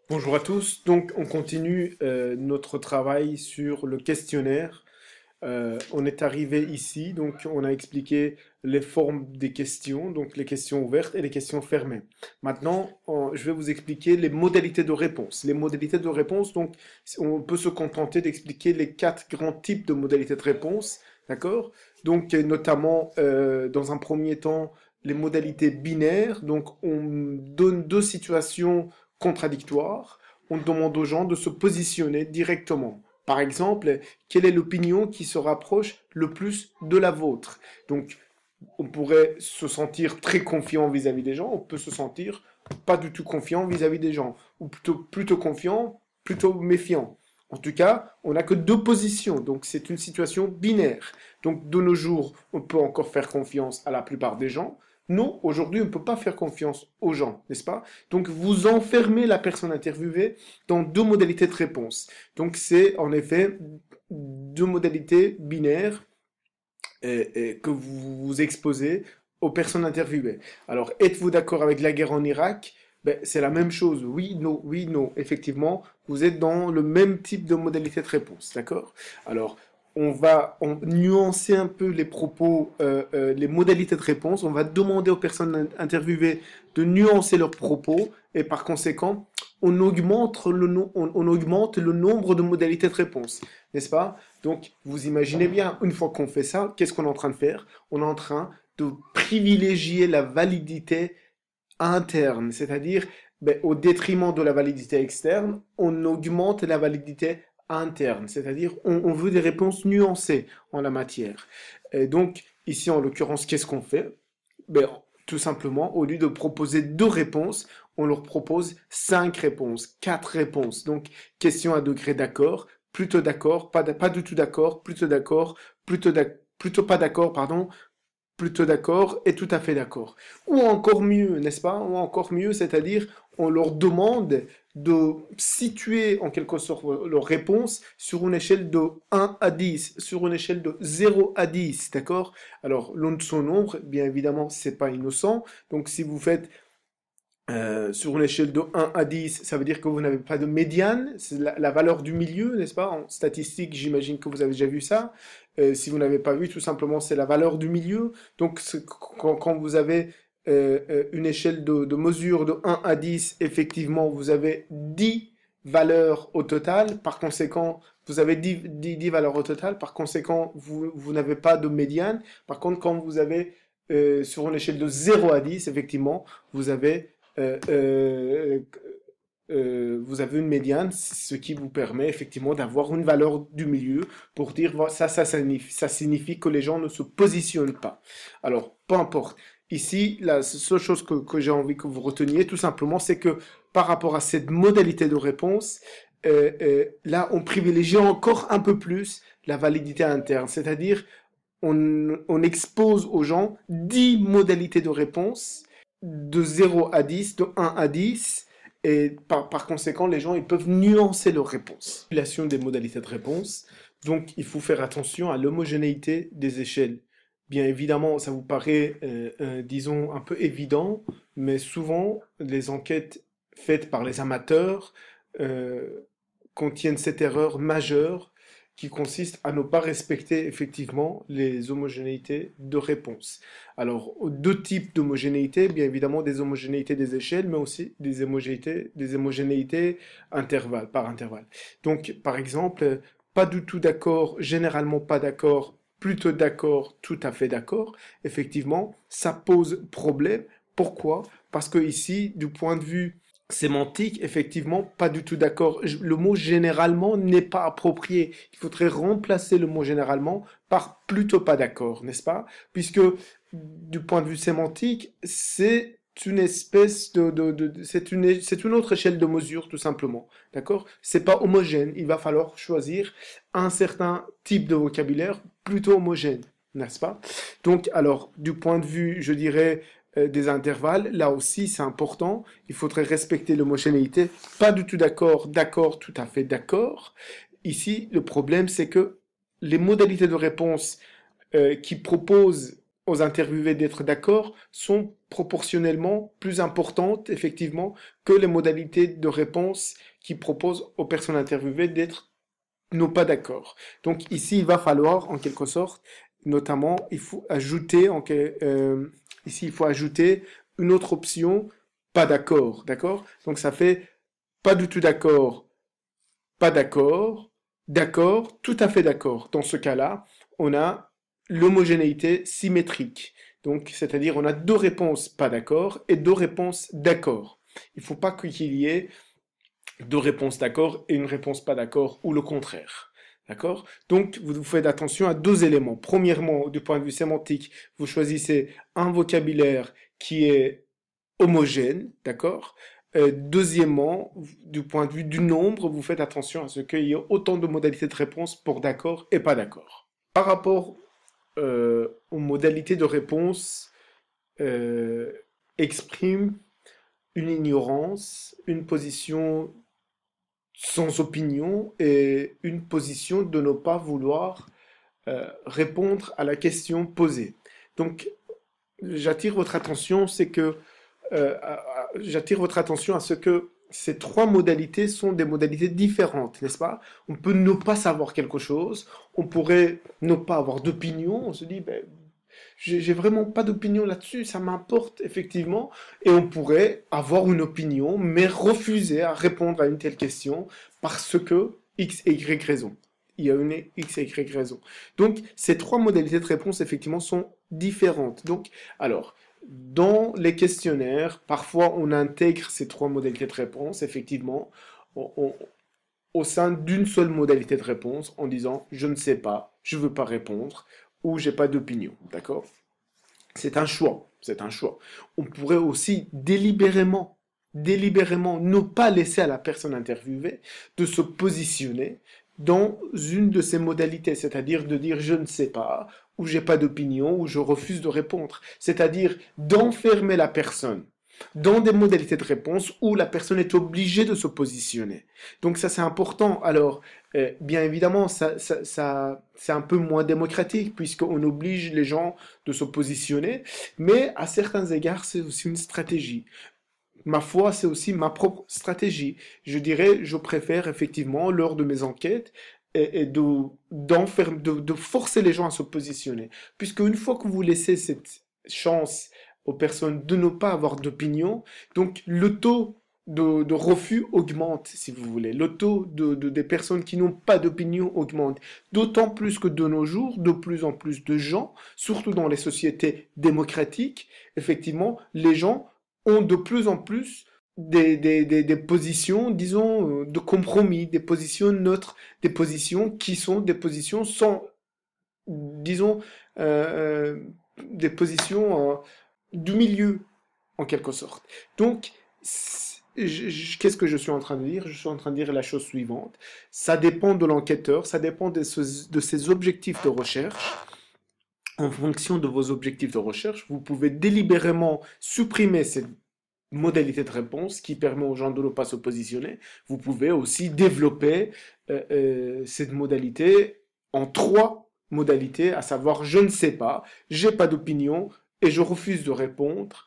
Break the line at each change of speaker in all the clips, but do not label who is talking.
Bonjour à tous. Donc, on continue notre travail sur le questionnaire. On est arrivé ici, donc on a expliqué les formes des questions, donc les questions ouvertes et les questions fermées. Maintenant, je vais vous expliquer les modalités de réponse. Les modalités de réponse, donc, on peut se contenter d'expliquer les quatre grands types de modalités de réponse, d'accord? Donc, notamment, dans un premier temps, les modalités binaires. Donc, on donne deux situations contradictoires. On demande aux gens de se positionner directement. Par exemple, quelle est l'opinion qui se rapproche le plus de la vôtre? Donc, on pourrait se sentir très confiant vis-à-vis des gens, on peut se sentir pas du tout confiant vis-à-vis des gens, ou plutôt confiant, plutôt méfiant. En tout cas, on n'a que deux positions, donc c'est une situation binaire. Donc de nos jours, on peut encore faire confiance à la plupart des gens. Non, aujourd'hui, on ne peut pas faire confiance aux gens, n'est-ce pas? Donc vous enfermez la personne interviewée dans deux modalités de réponse. Donc c'est en effet deux modalités binaires que vous vous exposez aux personnes interviewées. Alors, êtes-vous d'accord avec la guerre en Irak? Ben, c'est la même chose. Oui, non. Effectivement, vous êtes dans le même type de modalité de réponse. D'accord? Alors, on nuancer un peu les propos, les modalités de réponse. On va demander aux personnes interviewées de nuancer leurs propos et par conséquent, on augmente le nombre de modalités de réponse, n'est-ce pas? Donc, vous imaginez bien, une fois qu'on fait ça, qu'est-ce qu'on est en train de faire? On est en train de privilégier la validité interne, c'est-à-dire ben, au détriment de la validité externe, on augmente la validité interne, c'est-à-dire on veut des réponses nuancées en la matière. Et donc, ici, en l'occurrence, qu'est-ce qu'on fait? Ben, tout simplement, au lieu de proposer deux réponses, on leur propose cinq réponses, quatre réponses. Donc, question à degré d'accord, plutôt d'accord, pas du tout d'accord, plutôt d'accord, plutôt pas d'accord, pardon, plutôt d'accord et tout à fait d'accord. Ou encore mieux, n'est-ce pas? Ou encore mieux, c'est-à-dire on leur demande de situer en quelque sorte leur réponse sur une échelle de 1 à 10, sur une échelle de 0 à 10, d'accord? Alors, son nombre, bien évidemment, c'est pas innocent. Donc, si vous faites sur une échelle de 1 à 10, ça veut dire que vous n'avez pas de médiane, c'est la valeur du milieu, n'est-ce pas? En statistique, j'imagine que vous avez déjà vu ça. Si vous n'avez pas vu, tout simplement, c'est la valeur du milieu. Donc, quand vous avez une échelle de mesure de 1 à 10, effectivement, vous avez 10 valeurs au total. Par conséquent, vous avez 10 valeurs au total. Par conséquent, vous n'avez pas de médiane. Par contre, quand vous avez sur une échelle de 0 à 10, effectivement, vous avez euh, euh, vous avez une médiane, ce qui vous permet effectivement d'avoir une valeur du milieu pour dire ça signifie que les gens ne se positionnent pas. Alors, peu importe. Ici, la seule chose que j'ai envie que vous reteniez, tout simplement, c'est que par rapport à cette modalité de réponse, là, on privilégie encore un peu plus la validité interne, c'est-à-dire on expose aux gens 10 modalités de réponse de 0 à 10, de 1 à 10, et par conséquent, les gens ils peuvent nuancer leurs réponses. Population des modalités de réponse, donc il faut faire attention à l'homogénéité des échelles. Bien évidemment, ça vous paraît, disons, un peu évident, mais souvent, les enquêtes faites par les amateurs euh, contiennent cette erreur majeure qui consiste à ne pas respecter effectivement les homogénéités de réponse. Alors, deux types d'homogénéité, bien évidemment des homogénéités des échelles, mais aussi des homogénéités intervalles, par intervalle. Donc, par exemple, pas du tout d'accord, généralement pas d'accord, plutôt d'accord, tout à fait d'accord. Effectivement, ça pose problème. Pourquoi? Parce que ici, du point de vue sémantique, effectivement, pas du tout d'accord. Le mot généralement n'est pas approprié. Il faudrait remplacer le mot généralement par plutôt pas d'accord, n'est-ce pas? Puisque du point de vue sémantique, c'est une espèce c'est une autre échelle de mesure, tout simplement. D'accord? C'est pas homogène. Il va falloir choisir un certain type de vocabulaire plutôt homogène, n'est-ce pas? Donc, alors, du point de vue, je dirais, des intervalles, là aussi, c'est important. Il faudrait respecter l'homogénéité. Pas du tout d'accord, d'accord, tout à fait d'accord. Ici, le problème, c'est que les modalités de réponse qui proposent aux interviewés d'être d'accord sont proportionnellement plus importantes, effectivement, que les modalités de réponse qui proposent aux personnes interviewées d'être non pas d'accord. Donc ici, il va falloir, en quelque sorte, notamment, il faut ajouter, ici, il faut ajouter une autre option, pas d'accord, d'accord? Donc ça fait pas du tout d'accord, pas d'accord, d'accord, tout à fait d'accord. Dans ce cas-là, on a l'homogénéité symétrique. Donc, c'est-à-dire, on a deux réponses pas d'accord et deux réponses d'accord. Il ne faut pas qu'il y ait deux réponses d'accord et une réponse pas d'accord ou le contraire. D'accord? Donc, vous faites attention à deux éléments. Premièrement, du point de vue sémantique, vous choisissez un vocabulaire qui est homogène, d'accord? Deuxièmement, du point de vue du nombre, vous faites attention à ce qu'il y ait autant de modalités de réponse pour d'accord et pas d'accord. Par rapport aux modalités de réponse, euh, exprime une ignorance, une position sans opinion et une position de ne pas vouloir répondre à la question posée. Donc, j'attire votre attention, c'est que j'attire votre attention à ce que ces trois modalités sont des modalités différentes, n'est-ce pas? On peut ne pas savoir quelque chose, on pourrait ne pas avoir d'opinion, on se dit, ben, j'ai vraiment pas d'opinion là-dessus, ça m'importe effectivement, et on pourrait avoir une opinion, mais refuser à répondre à une telle question parce que X et Y raison. Il y a une X et Y raison. Donc, ces trois modalités de réponse, effectivement, sont différentes. Donc, alors, dans les questionnaires, parfois on intègre ces trois modalités de réponse, effectivement, au sein d'une seule modalité de réponse en disant je ne sais pas, je ne veux pas répondre ou j'ai pas d'opinion. D'accord? C'est un choix. C'est un choix. On pourrait aussi délibérément ne pas laisser à la personne interviewée de se positionner dans une de ces modalités, c'est-à-dire de dire je ne sais pas, ou j'ai pas d'opinion, ou je refuse de répondre. C'est-à-dire d'enfermer la personne dans des modalités de réponse où la personne est obligée de se positionner. Donc ça c'est important. Alors, bien évidemment, c'est un peu moins démocratique puisqu'on oblige les gens de se positionner, mais à certains égards c'est aussi une stratégie. Ma foi, c'est aussi ma propre stratégie. Je dirais, je préfère effectivement, lors de mes enquêtes, de forcer les gens à se positionner. Puisque une fois que vous laissez cette chance aux personnes de ne pas avoir d'opinion, donc le taux de refus augmente, si vous voulez. Le taux des personnes qui n'ont pas d'opinion augmente. D'autant plus que de nos jours, de plus en plus de gens, surtout dans les sociétés démocratiques, effectivement, les gens ont de plus en plus des positions, disons, de compromis, des positions neutres, des positions qui sont des positions sans, disons, euh, des positions du milieu, en quelque sorte. Donc, qu'est-ce que je suis en train de dire? Je suis en train de dire la chose suivante. Ça dépend de l'enquêteur, ça dépend de ses objectifs de recherche. En fonction de vos objectifs de recherche, vous pouvez délibérément supprimer cette modalité de réponse qui permet aux gens de ne pas se positionner. Vous pouvez aussi développer cette modalité en trois modalités, à savoir je ne sais pas, j'ai pas d'opinion et je refuse de répondre,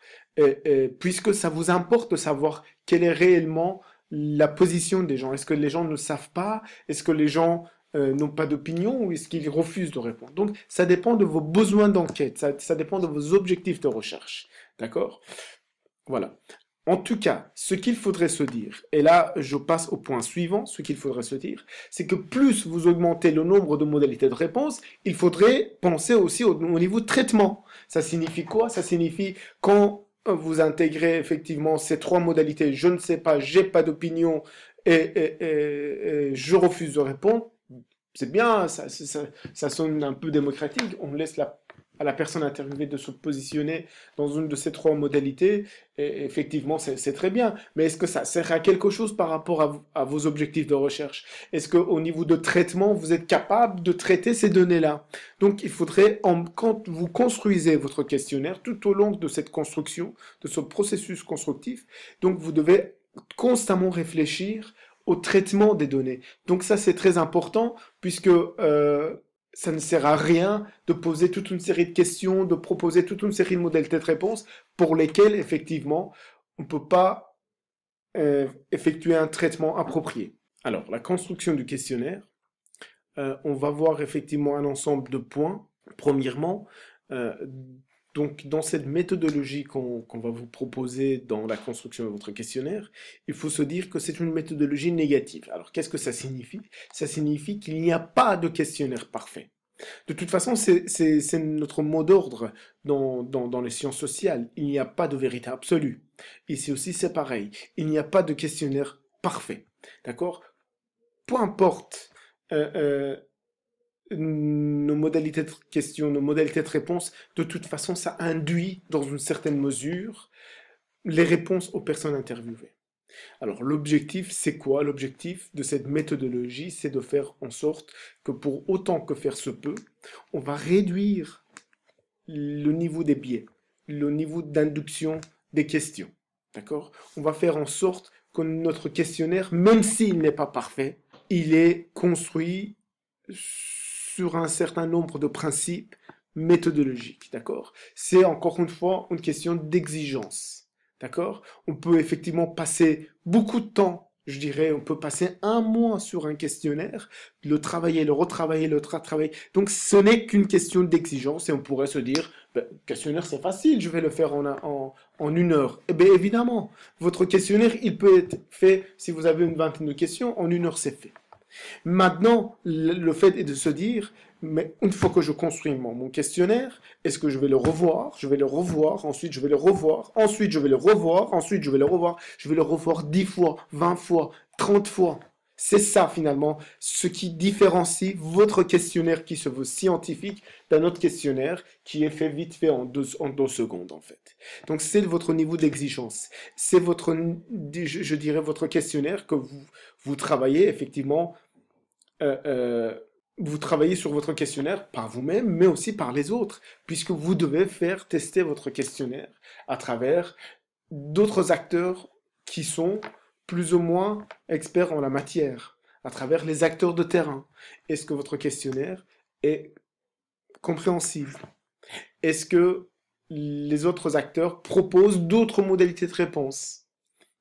puisque ça vous importe de savoir quelle est réellement la position des gens. Est-ce que les gens ne savent pas? Est-ce que les gens n'ont pas d'opinion ou est-ce qu'ils refusent de répondre? Donc ça dépend de vos besoins d'enquête, ça dépend de vos objectifs de recherche. D'accord? Voilà. En tout cas, ce qu'il faudrait se dire, et là je passe au point suivant, ce qu'il faudrait se dire, c'est que plus vous augmentez le nombre de modalités de réponse, il faudrait penser aussi au niveau de traitement. Ça signifie quoi? Ça signifie quand vous intégrez effectivement ces trois modalités, je ne sais pas, j'ai pas d'opinion et je refuse de répondre, c'est bien, ça sonne un peu démocratique, on laisse à la personne interviewée de se positionner dans une de ces trois modalités, et effectivement, c'est très bien. Mais est-ce que ça sert à quelque chose par rapport à vos objectifs de recherche? Est-ce qu'au niveau de traitement, vous êtes capable de traiter ces données-là? Donc, il faudrait, quand vous construisez votre questionnaire, tout au long de cette construction, de ce processus constructif, donc vous devez constamment réfléchir au traitement des données. Donc ça, c'est très important, puisque Ça ne sert à rien de poser toute une série de questions, de proposer toute une série de modèles tête-réponse pour lesquels, effectivement, on ne peut pas effectuer un traitement approprié. Alors, la construction du questionnaire, on va voir effectivement un ensemble de points. Premièrement, euh, donc dans cette méthodologie qu'on va vous proposer dans la construction de votre questionnaire, il faut se dire que c'est une méthodologie négative. Alors, qu'est-ce que ça signifie? Ça signifie qu'il n'y a pas de questionnaire parfait. De toute façon, c'est notre mot d'ordre dans les sciences sociales. Il n'y a pas de vérité absolue. Ici aussi, c'est pareil. Il n'y a pas de questionnaire parfait. D'accord? Peu importe nos modalités de question, nos modalités de réponse, de toute façon, ça induit, dans une certaine mesure, les réponses aux personnes interviewées. Alors, l'objectif, c'est quoi? L'objectif de cette méthodologie, c'est de faire en sorte que pour autant que faire se peut, on va réduire le niveau des biais, le niveau d'induction des questions. D'accord? On va faire en sorte que notre questionnaire, même s'il n'est pas parfait, il est construit sur un certain nombre de principes méthodologiques. D'accord? C'est encore une fois une question d'exigence. D'accord? On peut effectivement passer beaucoup de temps, je dirais, on peut passer un mois sur un questionnaire, le travailler, le retravailler, le travailler. Donc ce n'est qu'une question d'exigence et on pourrait se dire, ben, questionnaire c'est facile, je vais le faire en une heure. Eh bien évidemment, votre questionnaire, il peut être fait, si vous avez une vingtaine de questions, en une heure c'est fait. Maintenant, le fait est de se dire, mais une fois que je construis mon questionnaire, est-ce que je vais le revoir? Je vais le revoir, ensuite je vais le revoir, ensuite je vais le revoir, ensuite je vais le revoir, je vais le revoir 10 fois, 20 fois, 30 fois. C'est ça finalement ce qui différencie votre questionnaire qui se veut scientifique d'un autre questionnaire qui est fait vite fait en 2 secondes en fait. Donc c'est votre niveau d'exigence. C'est votre, je dirais, votre questionnaire que vous travaillez effectivement euh, euh, vous travaillez sur votre questionnaire par vous-même, mais aussi par les autres, puisque vous devez faire tester votre questionnaire à travers d'autres acteurs qui sont plus ou moins experts en la matière, à travers les acteurs de terrain. Est-ce que votre questionnaire est compréhensible? Est-ce que les autres acteurs proposent d'autres modalités de réponse?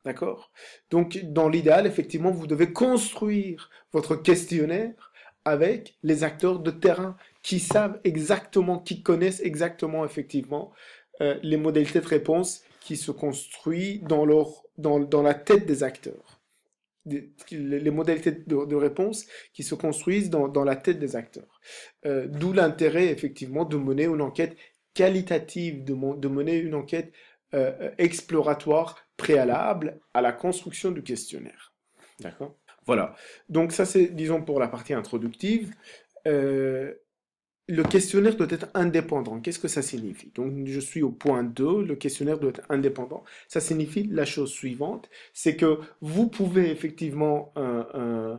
D'accord? Donc, dans l'idéal, effectivement, vous devez construire votre questionnaire avec les acteurs de terrain qui savent exactement, qui connaissent exactement, effectivement, les modalités de réponse qui se construisent dans la tête des acteurs. Les modalités de réponse qui se construisent dans la tête des acteurs. D'où l'intérêt, effectivement, de mener une enquête qualitative, de mener une enquête exploratoire préalable à la construction du questionnaire. D'accord? Voilà. Donc ça, c'est, disons, pour la partie introductive. Euh, le questionnaire doit être indépendant. Qu'est-ce que ça signifie? Donc, je suis au point 2. Le questionnaire doit être indépendant. Ça signifie la chose suivante, c'est que vous pouvez effectivement, euh,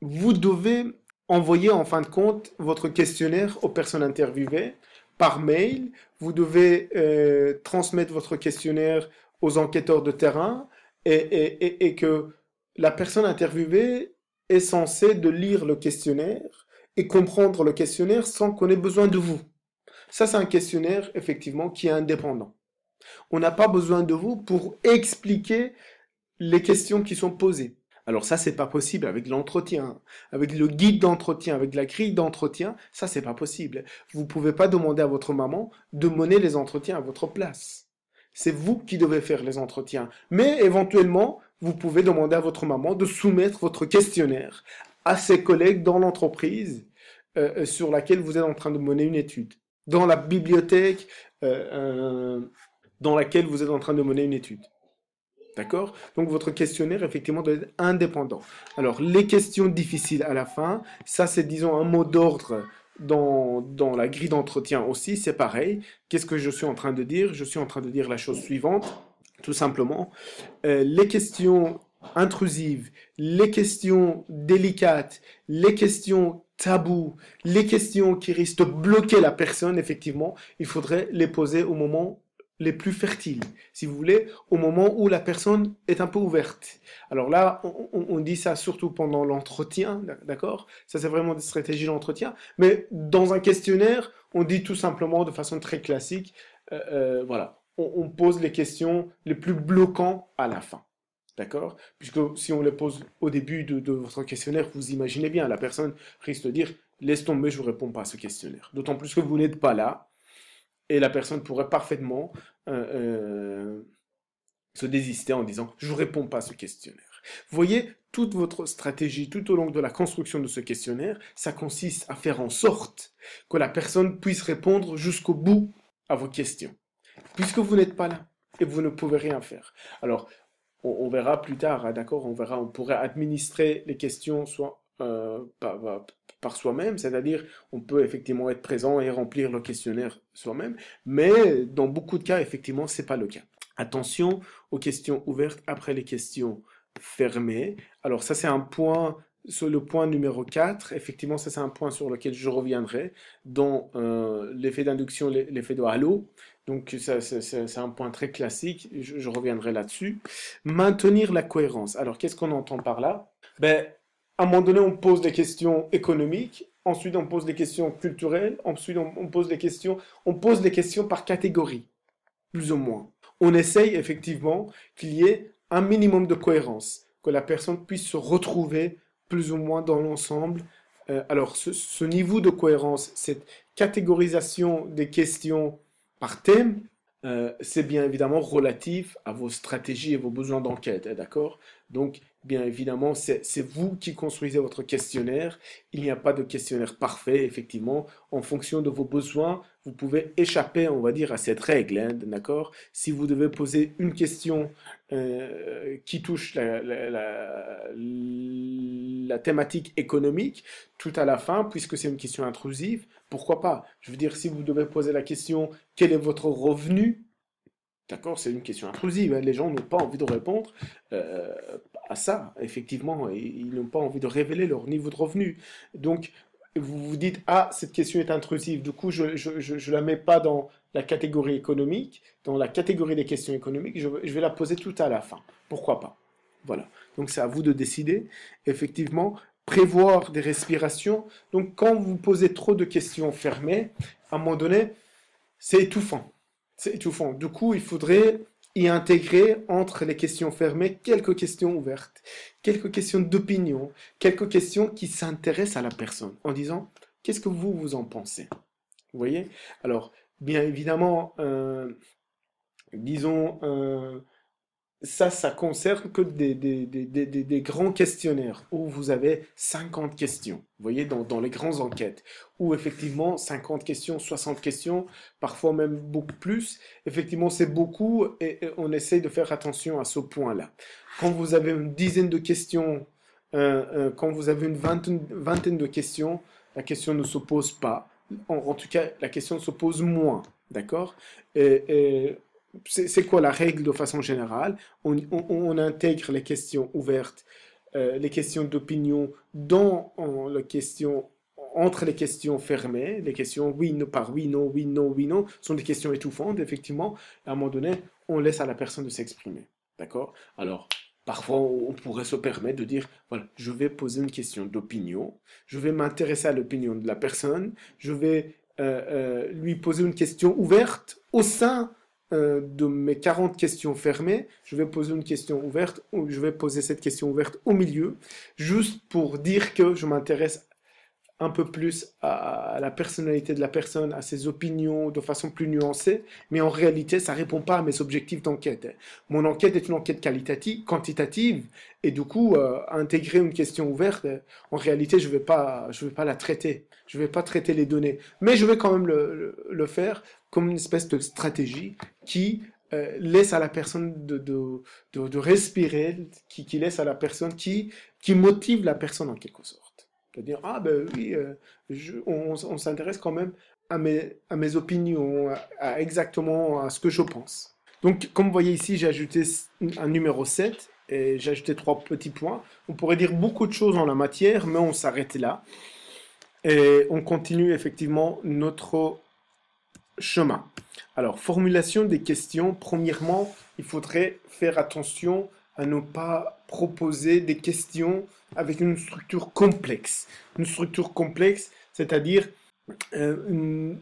vous devez envoyer en fin de compte votre questionnaire aux personnes interviewées par mail. Vous devez transmettre votre questionnaire aux enquêteurs de terrain et que la personne interviewée est censée de lire le questionnaire et comprendre le questionnaire sans qu'on ait besoin de vous. Ça, c'est un questionnaire, effectivement, qui est indépendant. On n'a pas besoin de vous pour expliquer les questions qui sont posées. Alors ça, c'est pas possible avec l'entretien, avec le guide d'entretien, avec la grille d'entretien, ça, c'est pas possible. Vous pouvez pas demander à votre maman de mener les entretiens à votre place. C'est vous qui devez faire les entretiens. Mais éventuellement, vous pouvez demander à votre maman de soumettre votre questionnaire à ses collègues dans l'entreprise sur laquelle vous êtes en train de mener une étude. Dans la bibliothèque dans laquelle vous êtes en train de mener une étude. D'accord? Donc votre questionnaire, effectivement, doit être indépendant. Alors, les questions difficiles à la fin, ça c'est, disons, un mot d'ordre dans la grille d'entretien aussi, c'est pareil. Qu'est-ce que je suis en train de dire? Je suis en train de dire la chose suivante, tout simplement. Les questions intrusives, les questions délicates, les questions tabous, les questions qui risquent de bloquer la personne, effectivement, il faudrait les poser au moment les plus fertiles, si vous voulez, au moment où la personne est un peu ouverte. Alors là, on dit ça surtout pendant l'entretien, d'accord? Ça, c'est vraiment des stratégies d'entretien. Mais dans un questionnaire, on dit tout simplement de façon très classique, voilà, on pose les questions les plus bloquantes à la fin. D'accord? Puisque si on les pose au début de votre questionnaire, vous imaginez bien, la personne risque de dire, laisse tomber, je ne réponds pas à ce questionnaire. D'autant plus que vous n'êtes pas là, et la personne pourrait parfaitement se désister en disant, je ne réponds pas à ce questionnaire. Vous voyez, toute votre stratégie tout au long de la construction de ce questionnaire, ça consiste à faire en sorte que la personne puisse répondre jusqu'au bout à vos questions. Puisque vous n'êtes pas là et vous ne pouvez rien faire. Alors, on verra plus tard, hein, d'accord, on verra, on pourrait administrer les questions soit par soi-même, c'est-à-dire on peut effectivement être présent et remplir le questionnaire soi-même, mais dans beaucoup de cas, effectivement, c'est pas le cas. Attention aux questions ouvertes après les questions fermées. Alors ça, c'est un point, sur le point numéro 4, effectivement, ça c'est un point sur lequel je reviendrai, dans l'effet d'induction, l'effet de halo. Donc ça, c'est un point très classique, je reviendrai là-dessus. Maintenir la cohérence. Alors qu'est-ce qu'on entend par là? Ben, à un moment donné, on pose des questions économiques, ensuite on pose des questions culturelles, ensuite on pose des questions par catégorie, plus ou moins. On essaye effectivement qu'il y ait un minimum de cohérence, que la personne puisse se retrouver plus ou moins dans l'ensemble. Alors ce niveau de cohérence, cette catégorisation des questions par thème, c'est bien évidemment relatif à vos stratégies et vos besoins d'enquête, hein, d'accord? Donc, bien évidemment, c'est vous qui construisez votre questionnaire. Il n'y a pas de questionnaire parfait, effectivement. En fonction de vos besoins, vous pouvez échapper, on va dire, à cette règle, hein, d'accord? Si vous devez poser une question qui touche la thématique économique, tout à la fin, puisque c'est une question intrusive, pourquoi pas? Je veux dire, si vous devez poser la question, quel est votre revenu? D'accord, c'est une question intrusive, hein. Les gens n'ont pas envie de répondre euh, à ça, effectivement. Ils n'ont pas envie de révéler leur niveau de revenu. Donc, vous vous dites, ah, cette question est intrusive. Du coup, je la mets pas dans la catégorie économique, dans la catégorie des questions économiques. Je vais la poser tout à la fin. Pourquoi pas? Voilà. Donc, c'est à vous de décider. Effectivement, prévoir des respirations. Donc, quand vous posez trop de questions fermées, à un moment donné, c'est étouffant. C'est étouffant. Du coup, il faudrait y intégrer entre les questions fermées quelques questions ouvertes, quelques questions d'opinion, quelques questions qui s'intéressent à la personne en disant qu'est-ce que vous en pensez? Vous voyez? Alors, bien évidemment, disons, ça concerne que des grands questionnaires où vous avez 50 questions. Vous voyez, dans les grandes enquêtes, où effectivement 50 questions, 60 questions, parfois même beaucoup plus. Effectivement, c'est beaucoup et on essaye de faire attention à ce point-là. Quand vous avez une dizaine de questions, quand vous avez une vingtaine de questions, la question ne se pose pas. En tout cas, la question se pose moins. D'accord? Et c'est quoi la règle de façon générale? On intègre les questions ouvertes, les questions d'opinion dans les questions, entre les questions fermées, les questions oui, non, par oui, non, oui, non, oui, non, sont des questions étouffantes, effectivement. À un moment donné, on laisse à la personne de s'exprimer. D'accord? Alors, parfois, on pourrait se permettre de dire, voilà, je vais poser une question d'opinion, je vais m'intéresser à l'opinion de la personne, je vais lui poser une question ouverte au sein de mes 40 questions fermées, je vais poser une question ouverte, ou je vais poser cette question ouverte au milieu, juste pour dire que je m'intéresse un peu plus à la personnalité de la personne, à ses opinions de façon plus nuancée, mais en réalité, ça ne répond pas à mes objectifs d'enquête. Mon enquête est une enquête qualitative, quantitative, et du coup, intégrer une question ouverte, en réalité, je vais pas la traiter. Je ne vais pas traiter les données, mais je vais quand même le faire comme une espèce de stratégie qui laisse à la personne de respirer, qui laisse à la personne, qui motive la personne en quelque sorte. C'est-à-dire, ah ben oui, on s'intéresse quand même à mes opinions, exactement à ce que je pense. Donc, comme vous voyez ici, j'ai ajouté un numéro 7 et j'ai ajouté trois petits points. On pourrait dire beaucoup de choses en la matière, mais on s'arrête là. Et on continue effectivement notre chemin. Alors, formulation des questions. Premièrement, il faudrait faire attention à ne pas proposer des questions avec une structure complexe. Une structure complexe, c'est-à-dire une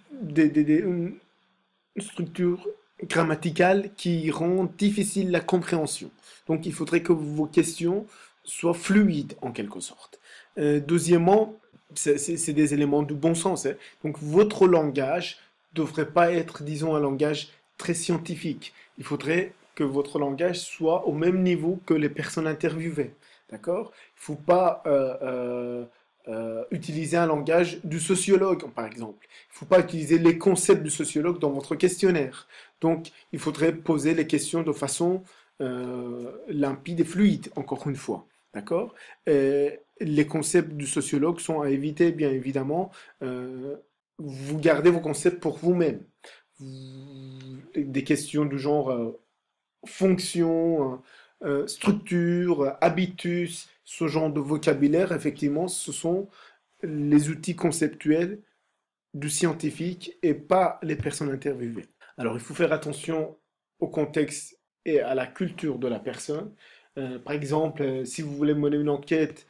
structure grammaticale qui rend difficile la compréhension. Donc, il faudrait que vos questions soient fluides en quelque sorte. Deuxièmement, c'est des éléments du bon sens, hein. Donc, votre langage ne devrait pas être, disons, un langage très scientifique. Il faudrait que votre langage soit au même niveau que les personnes interviewées. D'accord? Il ne faut pas utiliser un langage du sociologue, par exemple. Il ne faut pas utiliser les concepts du sociologue dans votre questionnaire. Donc, il faudrait poser les questions de façon limpide et fluide, encore une fois. D'accord? Les concepts du sociologue sont à éviter, bien évidemment. Vous gardez vos concepts pour vous-même. Des questions du genre fonction, structure, habitus, ce genre de vocabulaire, effectivement, ce sont les outils conceptuels du scientifique et pas les personnes interviewées. Alors, il faut faire attention au contexte et à la culture de la personne. Par exemple, si vous voulez mener une enquête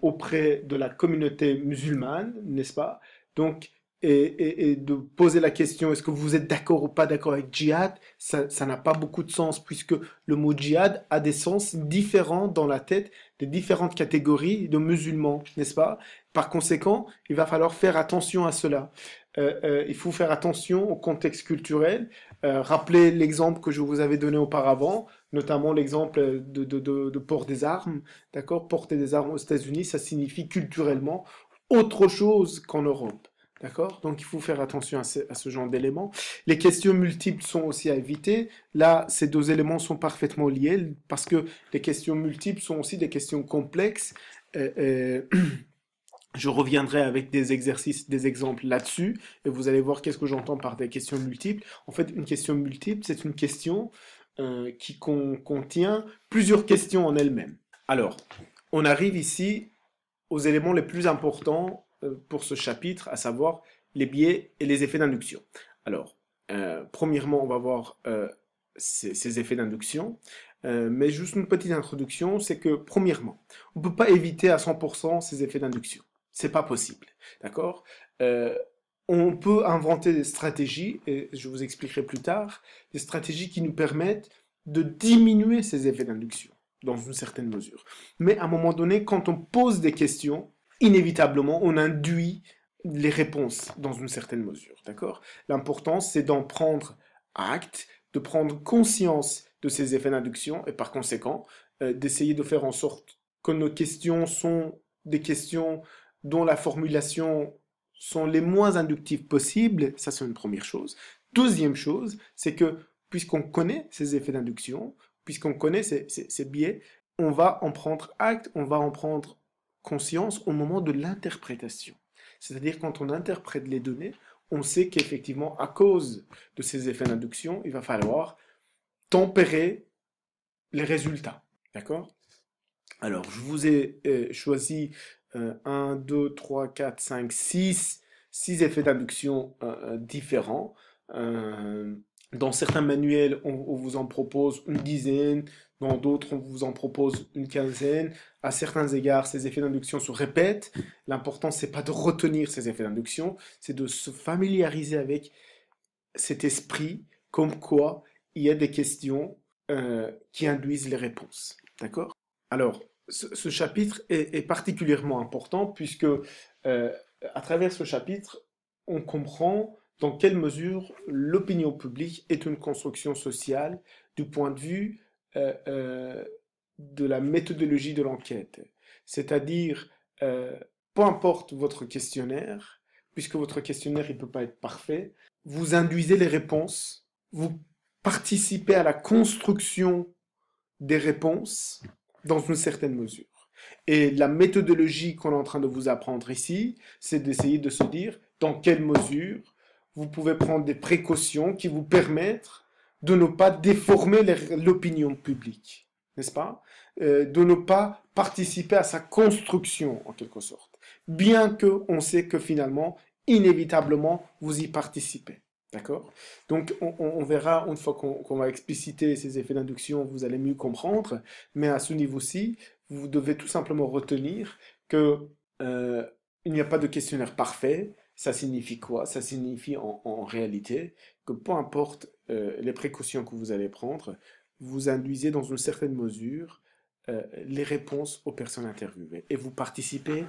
auprès de la communauté musulmane, n'est-ce pas? Donc, et de poser la question, est-ce que vous êtes d'accord ou pas d'accord avec djihad, ça n'a pas beaucoup de sens, puisque le mot djihad a des sens différents dans la tête des différentes catégories de musulmans, n'est-ce pas? Par conséquent, il va falloir faire attention à cela. Il faut faire attention au contexte culturel. Rappelez l'exemple que je vous avais donné auparavant, notamment l'exemple de port des armes. D'accord? Porter des armes aux États-Unis, ça signifie culturellement autre chose qu'en Europe. D'accord? Donc il faut faire attention à ce genre d'éléments. Les questions multiples sont aussi à éviter. Là, ces deux éléments sont parfaitement liés parce que les questions multiples sont aussi des questions complexes. Je reviendrai avec des exercices, des exemples là-dessus, et vous allez voir qu'est-ce que j'entends par des questions multiples. En fait, une question multiple, c'est une question qui contient plusieurs questions en elle-même. Alors, on arrive ici aux éléments les plus importants pour ce chapitre, à savoir les biais et les effets d'induction. Alors, premièrement, on va voir ces effets d'induction, mais juste une petite introduction, c'est que premièrement, on ne peut pas éviter à 100% ces effets d'induction. C'est pas possible, d'accord? On peut inventer des stratégies, et je vous expliquerai plus tard, des stratégies qui nous permettent de diminuer ces effets d'induction, dans une certaine mesure. Mais à un moment donné, quand on pose des questions, inévitablement, on induit les réponses dans une certaine mesure, d'accord? L'important, c'est d'en prendre acte, de prendre conscience de ces effets d'induction, et par conséquent, d'essayer de faire en sorte que nos questions sont des questions dont la formulation sont les moins inductives possibles, ça c'est une première chose. Deuxième chose, c'est que puisqu'on connaît ces effets d'induction, puisqu'on connaît ces biais, on va en prendre acte, on va en prendre conscience au moment de l'interprétation. C'est-à-dire quand on interprète les données, on sait qu'effectivement, à cause de ces effets d'induction, il va falloir tempérer les résultats. D'accord? Alors, je vous ai choisi 1, 2, 3, 4, 5, 6 effets d'induction différents. Dans certains manuels, on vous en propose une dizaine, dans d'autres, on vous en propose une quinzaine. À certains égards, ces effets d'induction se répètent. L'important, c'est pas de retenir ces effets d'induction, c'est de se familiariser avec cet esprit, comme quoi il y a des questions qui induisent les réponses. D'accord? Alors, ce chapitre est particulièrement important puisque à travers ce chapitre, on comprend dans quelle mesure l'opinion publique est une construction sociale du point de vue de la méthodologie de l'enquête. C'est-à-dire, peu importe votre questionnaire, puisque votre questionnaire ne peut pas être parfait, vous induisez les réponses, vous participez à la construction des réponses dans une certaine mesure. Et la méthodologie qu'on est en train de vous apprendre ici, c'est d'essayer de se dire dans quelle mesure vous pouvez prendre des précautions qui vous permettent de ne pas déformer l'opinion publique, n'est-ce pas? De ne pas participer à sa construction, en quelque sorte. Bien qu'on sait que finalement, inévitablement, vous y participez. D'accord? Donc, on verra une fois qu'on va expliciter ces effets d'induction, vous allez mieux comprendre. Mais à ce niveau-ci, vous devez tout simplement retenir que euh, il n'y a pas de questionnaire parfait. Ça signifie quoi? Ça signifie en réalité que peu importe les précautions que vous allez prendre, vous induisez dans une certaine mesure les réponses aux personnes interviewées et vous participez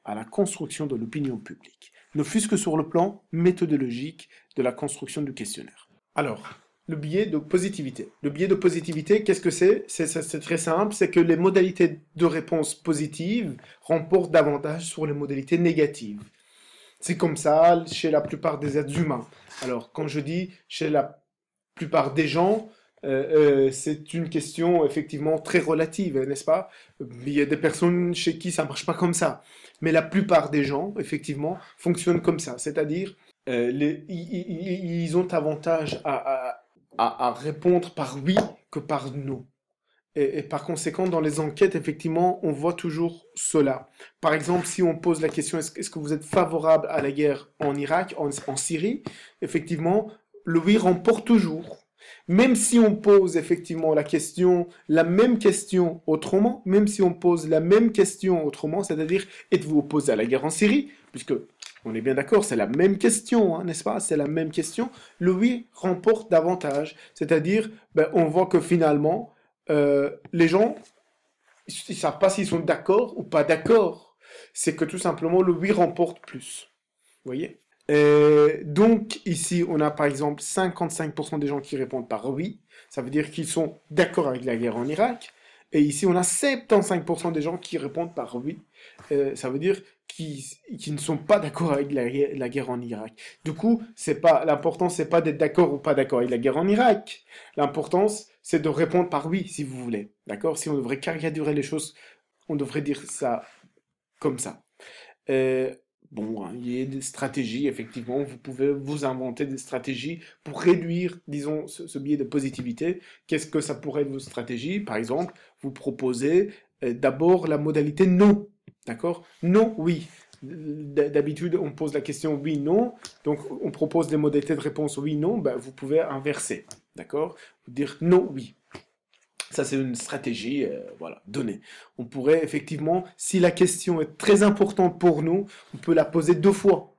à la construction de l'opinion publique, ne fût-ce que sur le plan méthodologique de la construction du questionnaire. Alors, le biais de positivité. Le biais de positivité, qu'est-ce que c'est? C'est très simple, c'est que les modalités de réponse positive remportent davantage sur les modalités négatives. C'est comme ça chez la plupart des êtres humains. Alors, quand je dis chez la plupart des gens, c'est une question effectivement très relative, n'est-ce pas? Il y a des personnes chez qui ça marche pas comme ça. Mais la plupart des gens, effectivement, fonctionnent comme ça. C'est-à-dire, ils ont avantage à répondre par oui que par non. Et par conséquent, dans les enquêtes, effectivement, on voit toujours cela. Par exemple, si on pose la question, est-ce que vous êtes favorable à la guerre en Irak, en Syrie? Effectivement, le oui remporte toujours. Même si on pose effectivement la même question autrement, même si on pose la même question autrement, c'est-à-dire, êtes-vous opposé à la guerre en Syrie? Puisque, on est bien d'accord, c'est la même question, hein, n'est-ce pas? C'est la même question. Le oui remporte davantage. C'est-à-dire, ben, on voit que finalement, les gens, ils ne savent pas s'ils sont d'accord ou pas d'accord. C'est que tout simplement, le oui remporte plus. Vous voyez? Donc, ici, on a par exemple 55% des gens qui répondent par oui. Ça veut dire qu'ils sont d'accord avec la guerre en Irak. Et ici, on a 75% des gens qui répondent par oui. Ça veut dire qu'ils ne sont pas d'accord avec la guerre en Irak. Du coup, l'important, c'est pas d'être d'accord ou pas d'accord avec la guerre en Irak. L'importance, c'est de répondre par oui, si vous voulez. D'accord? Si on devrait caricaturer les choses, on devrait dire ça comme ça. Euh, bon, hein, il y a des stratégies, effectivement, vous pouvez vous inventer des stratégies pour réduire, disons, ce biais de positivité. Qu'est-ce que ça pourrait être vos stratégies? Par exemple, vous proposez d'abord la modalité non, d'accord? Non, oui. D'habitude, on pose la question oui, non, donc on propose des modalités de réponse oui, non, ben, vous pouvez inverser, d'accord? Vous dire non, oui. Ça, c'est une stratégie, voilà, donnée. On pourrait effectivement, si la question est très importante pour nous, on peut la poser deux fois.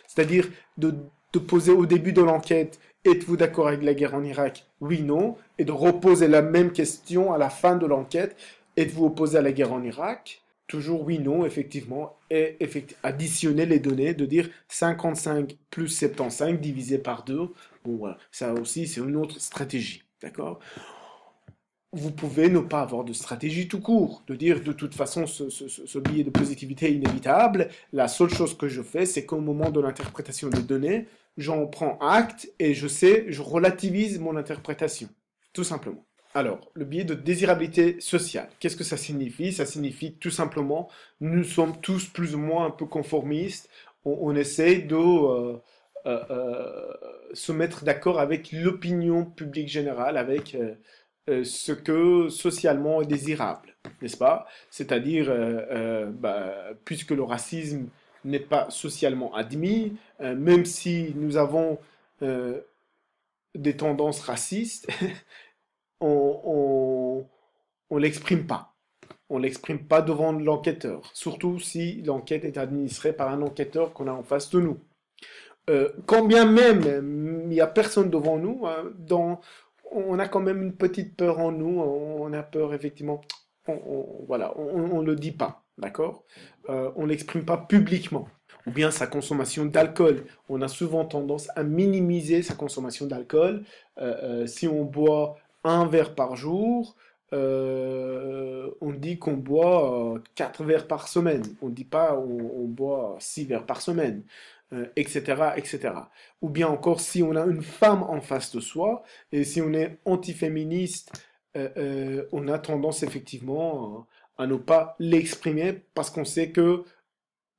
C'est-à-dire de poser au début de l'enquête, êtes-vous d'accord avec la guerre en Irak? Oui, non. Et de reposer la même question à la fin de l'enquête, êtes-vous opposé à la guerre en Irak? Toujours oui, non, effectivement. Et additionner les données, de dire 55 plus 75 divisé par 2. Bon, voilà. Ça aussi, c'est une autre stratégie. D'accord? Vous pouvez ne pas avoir de stratégie tout court, de dire de toute façon ce biais de positivité est inévitable, la seule chose que je fais c'est qu'au moment de l'interprétation des données, j'en prends acte et je relativise mon interprétation, tout simplement. Alors, le biais de désirabilité sociale, qu'est-ce que ça signifie? Ça signifie tout simplement, nous sommes tous plus ou moins un peu conformistes, on essaie de se mettre d'accord avec l'opinion publique générale, avec ce que socialement est désirable, n'est-ce pas? C'est-à-dire, puisque le racisme n'est pas socialement admis, même si nous avons euh, des tendances racistes, on, on l'exprime pas. On l'exprime pas devant l'enquêteur, surtout si l'enquête est administrée par un enquêteur qu'on a en face de nous. Quand bien même il n'y a personne devant nous, hein, on a quand même une petite peur en nous, on a peur effectivement, voilà, on le dit pas, d'accord? On l'exprime pas publiquement. Ou bien sa consommation d'alcool. On a souvent tendance à minimiser sa consommation d'alcool. Si on boit un verre par jour, on dit qu'on boit 4 verres par semaine. On ne dit pas on boit 6 verres par semaine, etc., etc. Ou bien encore, si on a une femme en face de soi, et si on est antiféministe, on a tendance effectivement à ne pas l'exprimer parce qu'on sait que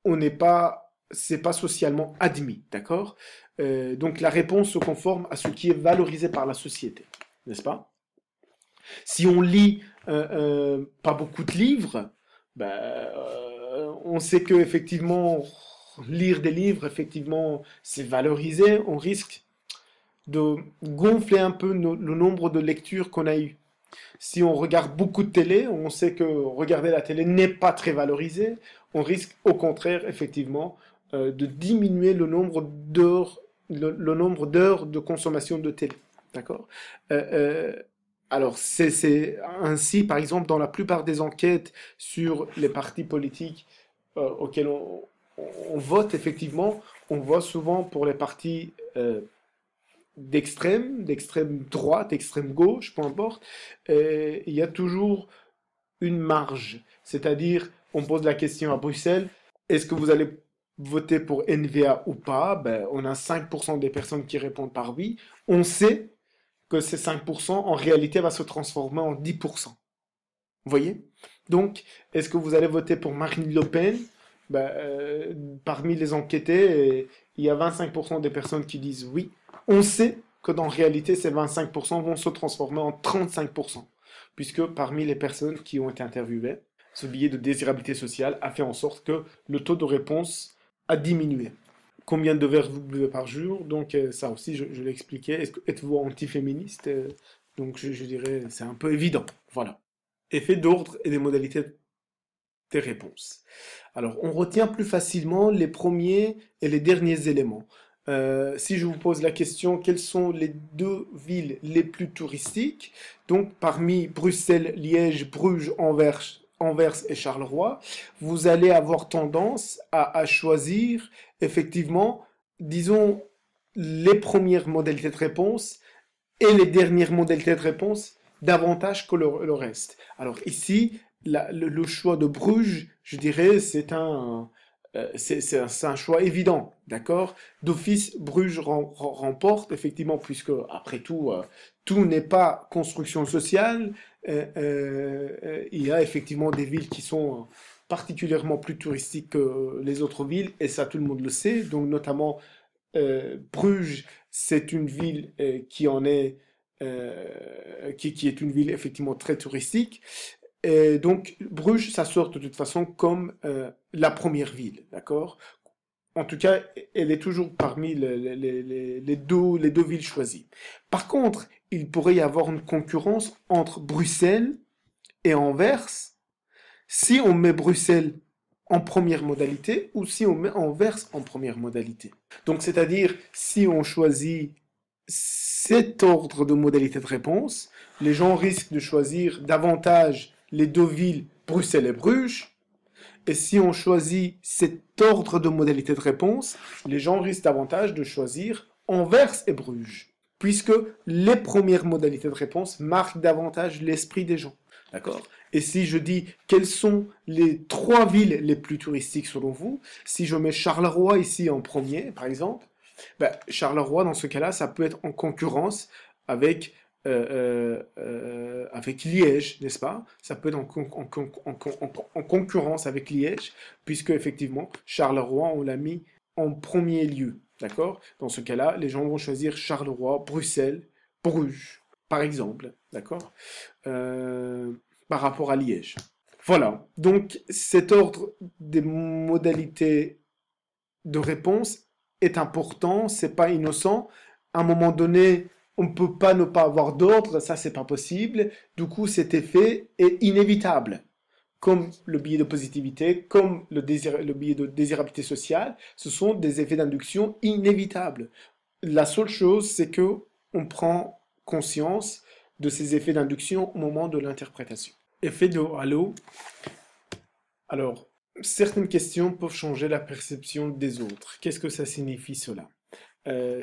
on n'est pas, c'est pas socialement admis, d'accord? Donc la réponse se conforme à ce qui est valorisé par la société, n'est-ce pas? Si on lit pas beaucoup de livres, ben, on sait que effectivement lire des livres, effectivement, c'est valorisé. On risque de gonfler un peu le nombre de lectures qu'on a eues. Si on regarde beaucoup de télé, on sait que regarder la télé n'est pas très valorisé. On risque au contraire, effectivement, de diminuer le nombre d'heures de consommation de télé. D'accord? Euh, euh, alors, c'est ainsi, par exemple, dans la plupart des enquêtes sur les partis politiques auxquels on vote, effectivement, on voit souvent pour les partis d'extrême droite, d'extrême gauche, peu importe, il y a toujours une marge. C'est-à-dire, on pose la question à Bruxelles, est-ce que vous allez voter pour NVA ou pas? Ben, on a 5% des personnes qui répondent par oui. On sait que ces 5% en réalité va se transformer en 10%. Vous voyez? Donc, est-ce que vous allez voter pour Marine Le Pen? Ben, parmi les enquêtés, il y a 25% des personnes qui disent oui. On sait que dans réalité, ces 25% vont se transformer en 35%, puisque parmi les personnes qui ont été interviewées, ce billet de désirabilité sociale a fait en sorte que le taux de réponse a diminué. Combien de verres vous buvez par jour? Donc ça aussi, je l'ai expliqué. Êtes-vous antiféministe? Donc je dirais, c'est un peu évident. Voilà. Effet d'ordre et des modalités des réponses. Alors, on retient plus facilement les premiers et les derniers éléments. Si je vous pose la question, quelles sont les deux villes les plus touristiques? Donc, parmi Bruxelles, Liège, Bruges, Anvers et Charleroi, vous allez avoir tendance à choisir effectivement, disons, les premières modalités de réponse et les dernières modalités de réponse davantage que le reste. Alors ici, le choix de Bruges, je dirais, c'est un choix évident, d'accord? D'office, Bruges remporte, effectivement, puisque, après tout, tout n'est pas construction sociale. Il y a effectivement des villes qui sont particulièrement plus touristiques que les autres villes, et ça, tout le monde le sait. Donc, notamment, Bruges, c'est une ville qui est une ville effectivement très touristique. Et donc, Bruges, ça sort de toute façon comme la première ville, d'accord? En tout cas, elle est toujours parmi les deux villes choisies. Par contre, il pourrait y avoir une concurrence entre Bruxelles et Anvers si on met Bruxelles en première modalité ou si on met Anvers en première modalité. Donc, c'est-à-dire, si on choisit cet ordre de modalité de réponse, les gens risquent de choisir davantage les deux villes, Bruxelles et Bruges. Et si on choisit cet ordre de modalité de réponse, les gens risquent davantage de choisir Anvers et Bruges, puisque les premières modalités de réponse marquent davantage l'esprit des gens. D'accord? Et si je dis quelles sont les trois villes les plus touristiques selon vous, si je mets Charleroi ici en premier, par exemple, ben, Charleroi, dans ce cas-là, ça peut être en concurrence avec, avec Liège, n'est-ce pas? Ça peut être en concurrence avec Liège, puisque effectivement, Charleroi, on l'a mis en premier lieu. D'accord? Dans ce cas-là, les gens vont choisir Charleroi, Bruxelles, Bruges, par exemple. D'accord? Euh, Par rapport à Liège. Voilà. Donc, cet ordre des modalités de réponse est important, c'est pas innocent. À un moment donné, on ne peut pas ne pas avoir d'ordre, ça c'est pas possible. Du coup, cet effet est inévitable. Comme le biais de positivité, comme le biais de désirabilité sociale, ce sont des effets d'induction inévitables. La seule chose, c'est que on prend conscience de ces effets d'induction au moment de l'interprétation. Effet de halo. Alors, certaines questions peuvent changer la perception des autres. Qu'est-ce que ça signifie cela?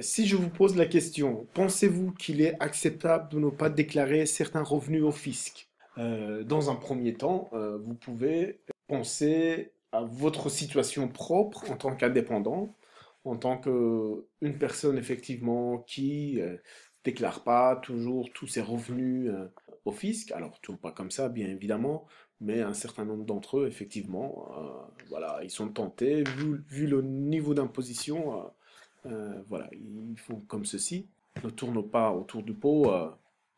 Si je vous pose la question, pensez-vous qu'il est acceptable de ne pas déclarer certains revenus au fisc? Dans un premier temps, vous pouvez penser à votre situation propre en tant qu'indépendant, en tant qu'une personne effectivement qui déclare pas toujours tous ses revenus au fisc. Alors, toujours pas comme ça, bien évidemment, mais un certain nombre d'entre eux, effectivement, voilà, ils sont tentés, vu le niveau d'imposition, voilà, ils font comme ceci. Ne tournent pas autour du pot.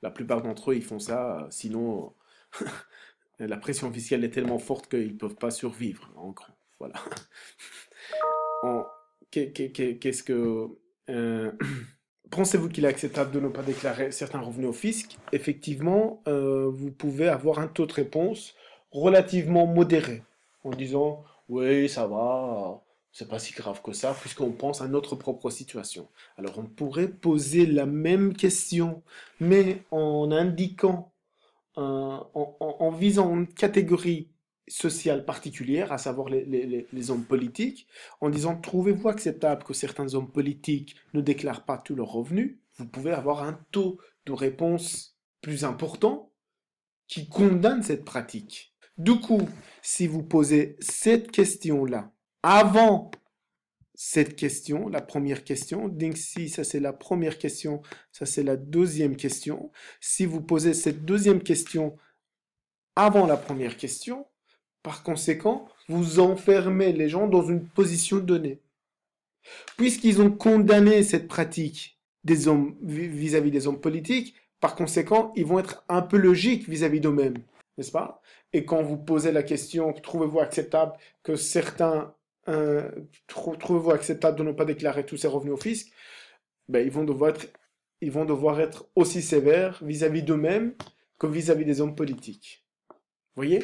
La plupart d'entre eux, ils font ça, sinon la pression fiscale est tellement forte qu'ils ne peuvent pas survivre, en gros. Voilà. En- Qu'est-ce que... euh, Pensez-vous qu'il est acceptable de ne pas déclarer certains revenus au fisc? Effectivement, vous pouvez avoir un taux de réponse relativement modéré, en disant oui, ça va, c'est pas si grave que ça, puisqu'on pense à notre propre situation. Alors on pourrait poser la même question, mais en indiquant en visant une catégorie sociale particulière, à savoir les hommes politiques, en disant trouvez-vous acceptable que certains hommes politiques ne déclarent pas tous leurs revenus, vous pouvez avoir un taux de réponse plus important qui condamne cette pratique. Du coup, si vous posez cette question-là avant cette question, la première question, donc si ça c'est la première question, ça c'est la deuxième question, si vous posez cette deuxième question avant la première question, par conséquent, vous enfermez les gens dans une position donnée. Puisqu'ils ont condamné cette pratique des hommes vis-à-vis des hommes politiques, par conséquent, ils vont être un peu logiques vis-à-vis d'eux-mêmes, n'est-ce pas? Et quand vous posez la question, trouvez-vous acceptable que certains, trouvez-vous acceptable de ne pas déclarer tous ces revenus au fisc, ben, ils vont devoir être aussi sévères vis-à-vis d'eux-mêmes que vis-à-vis des hommes politiques. Voyez?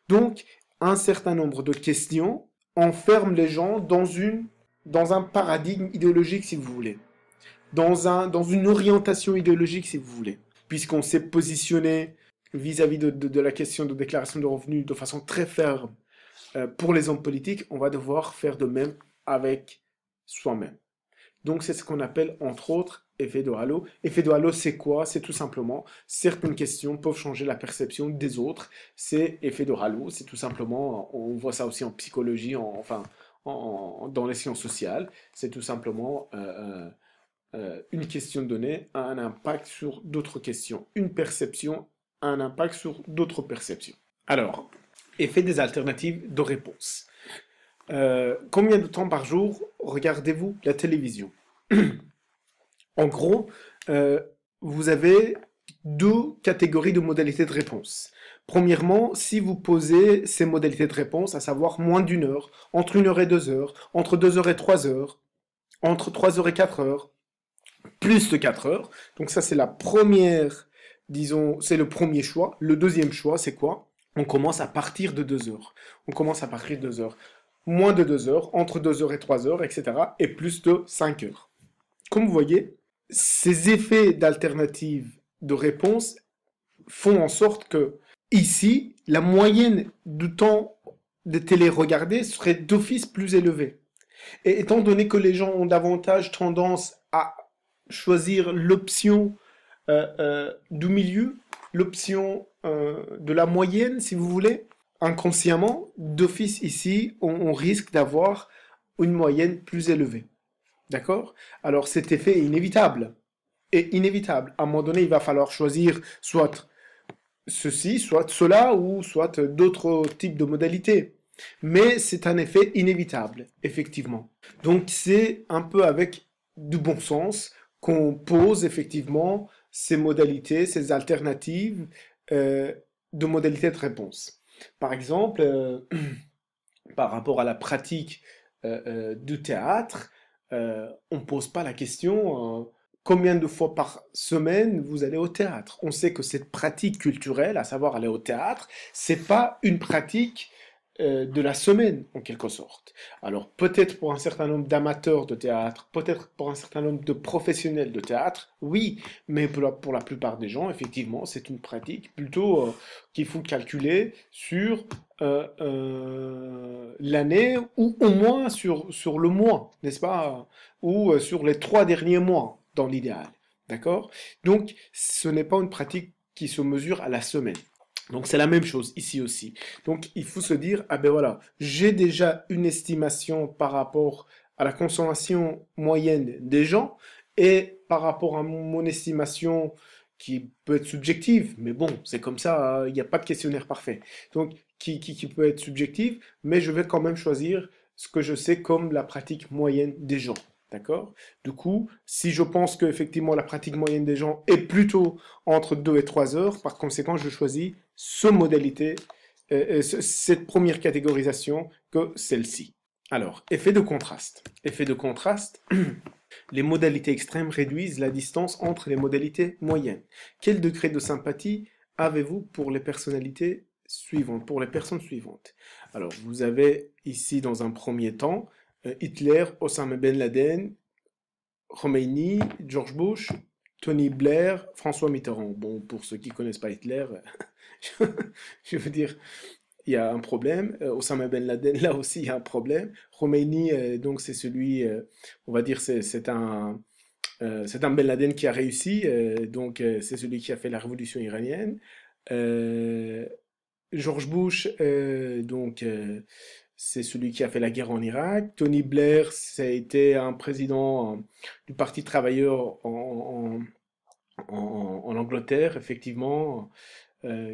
Donc, un certain nombre de questions enferment les gens dans un paradigme idéologique, si vous voulez. Dans une orientation idéologique, si vous voulez. Puisqu'on s'est positionné vis-à-vis de la question de déclaration de revenus de façon très ferme pour les hommes politiques, on va devoir faire de même avec soi-même. Donc c'est ce qu'on appelle entre autres effet de halo. Effet de halo, c'est quoi? C'est tout simplement certaines questions peuvent changer la perception des autres. C'est effet de halo, c'est tout simplement, on voit ça aussi en psychologie, dans les sciences sociales. C'est tout simplement une question donnée a un impact sur d'autres questions. Une perception a un impact sur d'autres perceptions. Alors, effet des alternatives de réponse. Combien de temps par jour regardez-vous la télévision? En gros, euh, vous avez deux catégories de modalités de réponse. Premièrement, si vous posez ces modalités de réponse, à savoir moins d'une heure, entre 1 heure et 2 heures, entre 2 heures et 3 heures, entre 3 heures et 4 heures, plus de 4 heures, donc ça c'est la première, disons, c'est le premier choix. Le deuxième choix, c'est quoi? On commence à partir de 2 heures. On commence à partir de 2 heures. Moins de 2 heures, entre 2 heures et 3 heures, etc. Et plus de 5 heures. Comme vous voyez, ces effets d'alternative de réponse font en sorte que, ici, la moyenne du temps de télé regardé serait d'office plus élevée. Et étant donné que les gens ont davantage tendance à choisir l'option du milieu, l'option de la moyenne, si vous voulez, inconsciemment, d'office ici, on risque d'avoir une moyenne plus élevée. D'accord? Alors cet effet est inévitable. Et inévitable. À un moment donné, il va falloir choisir soit ceci, soit cela, ou soit d'autres types de modalités. Mais c'est un effet inévitable, effectivement. Donc c'est un peu avec du bon sens qu'on pose effectivement ces modalités, ces alternatives euh, de modalités de réponse. Par exemple, par rapport à la pratique du théâtre, on ne pose pas la question combien de fois par semaine vous allez au théâtre. On sait que cette pratique culturelle, à savoir aller au théâtre, c'est pas une pratique de la semaine, en quelque sorte. Alors, peut-être pour un certain nombre d'amateurs de théâtre, peut-être pour un certain nombre de professionnels de théâtre, oui, mais pour la plupart des gens, effectivement, c'est une pratique plutôt qu'il faut calculer sur l'année ou au moins sur le mois, n'est-ce pas? Ou sur les 3 derniers mois, dans l'idéal. D'accord? Donc, ce n'est pas une pratique qui se mesure à la semaine. Donc c'est la même chose ici aussi. Donc il faut se dire, ah ben voilà, j'ai déjà une estimation par rapport à la consommation moyenne des gens et par rapport à mon estimation qui peut être subjective, mais bon, c'est comme ça, il n'y a pas de questionnaire parfait. Donc qui peut être subjective, mais je vais quand même choisir ce que je sais comme la pratique moyenne des gens. D'accord? Du coup, si je pense qu'effectivement la pratique moyenne des gens est plutôt entre 2 et 3 heures, par conséquent, je choisis cette première catégorisation que celle-ci. Alors, effet de contraste. Effet de contraste, les modalités extrêmes réduisent la distance entre les modalités moyennes. Quel degré de sympathie avez-vous pour les personnalités suivantes, pour les personnes suivantes? Alors, vous avez ici, dans un premier temps, Hitler, Osama Ben Laden, Khomeini, George Bush, Tony Blair, François Mitterrand. Bon, pour ceux qui ne connaissent pas Hitler, je veux dire, il y a un problème. Osama Ben Laden, là aussi, il y a un problème. Khomeini, donc c'est celui, on va dire, c'est un Ben Laden qui a réussi, donc c'est celui qui a fait la révolution iranienne. Euh, George Bush, c'est celui qui a fait la guerre en Irak. Tony Blair, ça a été un président du Parti travailleur en Angleterre, effectivement,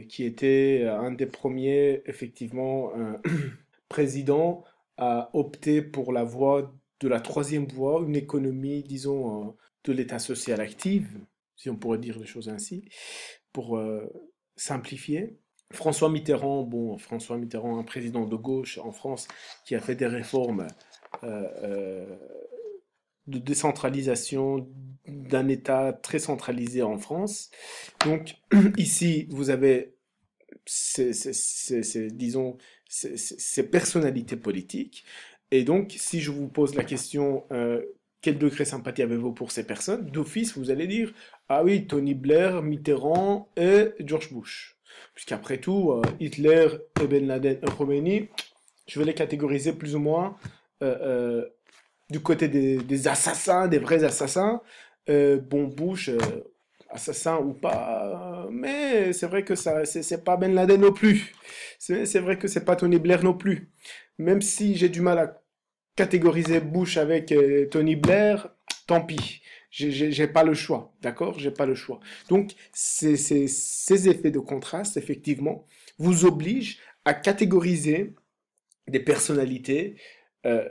qui était un des premiers, effectivement, présidents à opter pour la voie de la troisième voie, une économie, disons, de l'État social active, si on pourrait dire les choses ainsi, pour simplifier. François Mitterrand, bon, François Mitterrand, un président de gauche en France qui a fait des réformes euh, euh, de décentralisation d'un État très centralisé en France. Donc ici, vous avez disons, ces personnalités politiques. Et donc, si je vous pose la question, quel degré de sympathie avez-vous pour ces personnes? D'office, vous allez dire, ah oui, Tony Blair, Mitterrand et George Bush. Puisqu'après tout, Hitler et Ben Laden et Khomeini, je vais les catégoriser plus ou moins euh, euh, du côté des assassins, des vrais assassins. Bon, Bush, assassin ou pas, mais c'est vrai que ça, c'est pas Ben Laden non plus. C'est vrai que c'est pas Tony Blair non plus. Même si j'ai du mal à catégoriser Bush avec Tony Blair, tant pis. J'ai pas le choix, d'accord? J'ai pas le choix. Donc, ces effets de contraste, effectivement, vous obligent à catégoriser des personnalités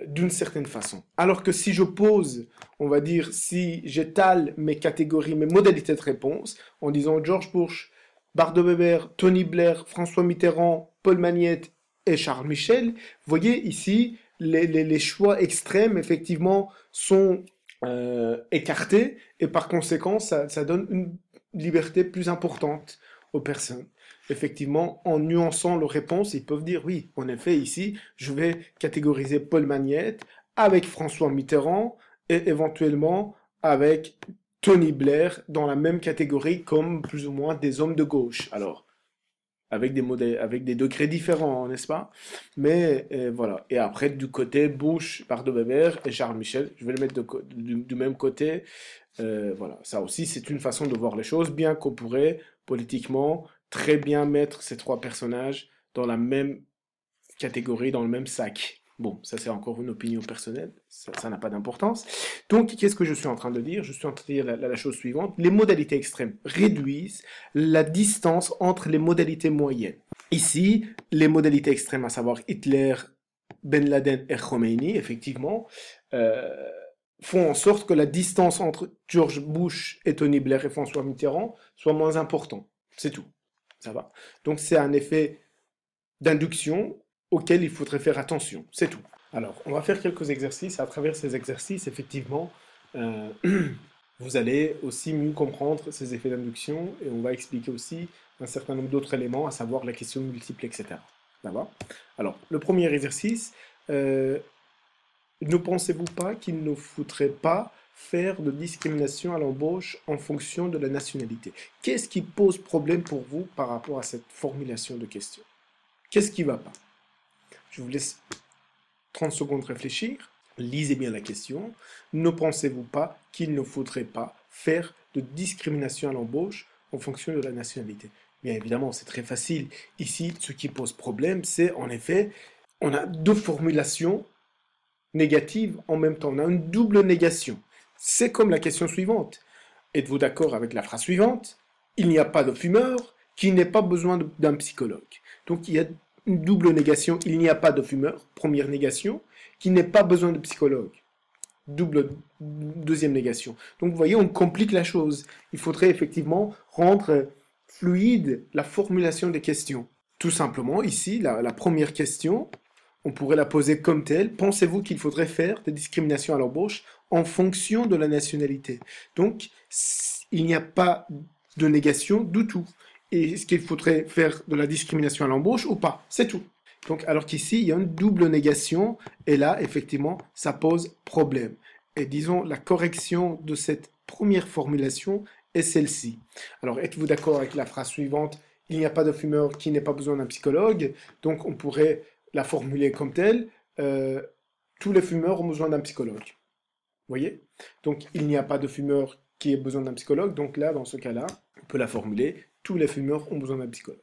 d'une certaine façon. Alors que si je pose, on va dire, si j'étale mes catégories, mes modalités de réponse, en disant George Bush, Bart Weber, Tony Blair, François Mitterrand, Paul Magnette et Charles Michel, vous voyez ici, les choix extrêmes, effectivement, sont écartés, et par conséquent, ça donne une liberté plus importante aux personnes. Effectivement, en nuançant leurs réponses, ils peuvent dire oui, en effet, ici, je vais catégoriser Paul Magnette avec François Mitterrand et éventuellement avec Tony Blair dans la même catégorie comme plus ou moins des hommes de gauche. Alors, avec des modèles, avec des degrés différents, n'est-ce pas? Mais voilà. Et après, du côté Bush, Bart Weber et Charles Michel, je vais le mettre du même côté. Voilà. Ça aussi, c'est une façon de voir les choses, bien qu'on pourrait politiquement très bien mettre ces trois personnages dans la même catégorie, dans le même sac. Bon, ça c'est encore une opinion personnelle, ça n'a pas d'importance. Donc, qu'est-ce que je suis en train de dire? Je suis en train de dire la chose suivante. Les modalités extrêmes réduisent la distance entre les modalités moyennes. Ici, les modalités extrêmes, à savoir Hitler, Ben Laden et Khomeini, effectivement, font en sorte que la distance entre George Bush et Tony Blair et François Mitterrand soit moins importante. C'est tout. Ça va. Donc, c'est un effet d'induction auquel il faudrait faire attention. C'est tout. Alors, on va faire quelques exercices. À travers ces exercices, effectivement, euh, vous allez aussi mieux comprendre ces effets d'induction et on va expliquer aussi un certain nombre d'autres éléments, à savoir la question multiple, etc. D'accord? Alors, le premier exercice, ne pensez-vous pas qu'il ne faudrait pas faire de discrimination à l'embauche en fonction de la nationalité? Qu'est-ce qui pose problème pour vous par rapport à cette formulation de question? Qu'est-ce qui ne va pas? Je vous laisse 30 secondes réfléchir. Lisez bien la question. Ne pensez-vous pas qu'il ne faudrait pas faire de discrimination à l'embauche en fonction de la nationalité? Bien évidemment, c'est très facile. Ici, ce qui pose problème, c'est en effet, on a deux formulations négatives en même temps. On a une double négation. C'est comme la question suivante. Êtes-vous d'accord avec la phrase suivante? Il n'y a pas de fumeur qui n'ait pas besoin d'un psychologue. Donc il y a une double négation. Il n'y a pas de fumeur, première négation, qui n'ait pas besoin de psychologue. Deuxième négation. Donc vous voyez, on complique la chose. Il faudrait effectivement rendre fluide la formulation des questions. Tout simplement, ici, la première question, on pourrait la poser comme telle. Pensez-vous qu'il faudrait faire des discriminations à l'embauche en fonction de la nationalité? Donc, il n'y a pas de négation du tout. Et est-ce qu'il faudrait faire de la discrimination à l'embauche ou pas? C'est tout. Donc, alors qu'ici, il y a une double négation, et là, effectivement, ça pose problème. Et disons, la correction de cette première formulation est celle-ci. Alors, êtes-vous d'accord avec la phrase suivante? Il n'y a pas de fumeur qui n'ait pas besoin d'un psychologue. Donc, on pourrait la formuler comme telle. Tous les fumeurs ont besoin d'un psychologue. Vous voyez? Donc, il n'y a pas de fumeur qui ait besoin d'un psychologue. Donc là, dans ce cas-là, on peut la formuler. Tous les fumeurs ont besoin d'un psychologue.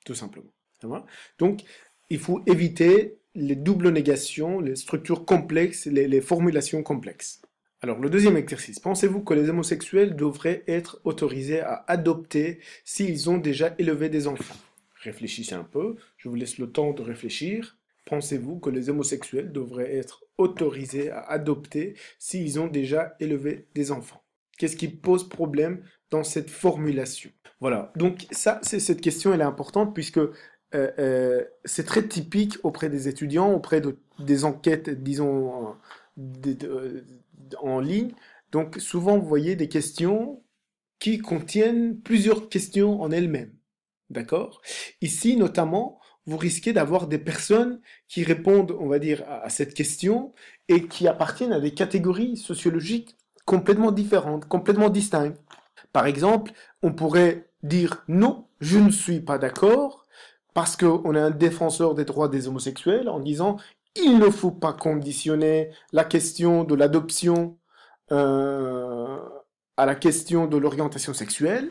Tout simplement. Ça va? Donc, il faut éviter les doubles négations, les structures complexes, les formulations complexes. Alors, le deuxième exercice. Pensez-vous que les homosexuels devraient être autorisés à adopter s'ils ont déjà élevé des enfants? Réfléchissez un peu. Je vous laisse le temps de réfléchir. Pensez-vous que les homosexuels devraient être autorisés à adopter s'ils ont déjà élevé des enfants? Qu'est-ce qui pose problème dans cette formulation? Voilà. Donc, cette question, elle est importante puisque c'est très typique auprès des étudiants, auprès des enquêtes, disons, en ligne. Donc, souvent, vous voyez des questions qui contiennent plusieurs questions en elles-mêmes. D'accord? Ici, notamment, vous risquez d'avoir des personnes qui répondent, on va dire, à cette question et qui appartiennent à des catégories sociologiques complètement différentes, complètement distinctes. Par exemple, on pourrait dire non, je ne suis pas d'accord, parce qu'on est un défenseur des droits des homosexuels en disant il ne faut pas conditionner la question de l'adoption à la question de l'orientation sexuelle.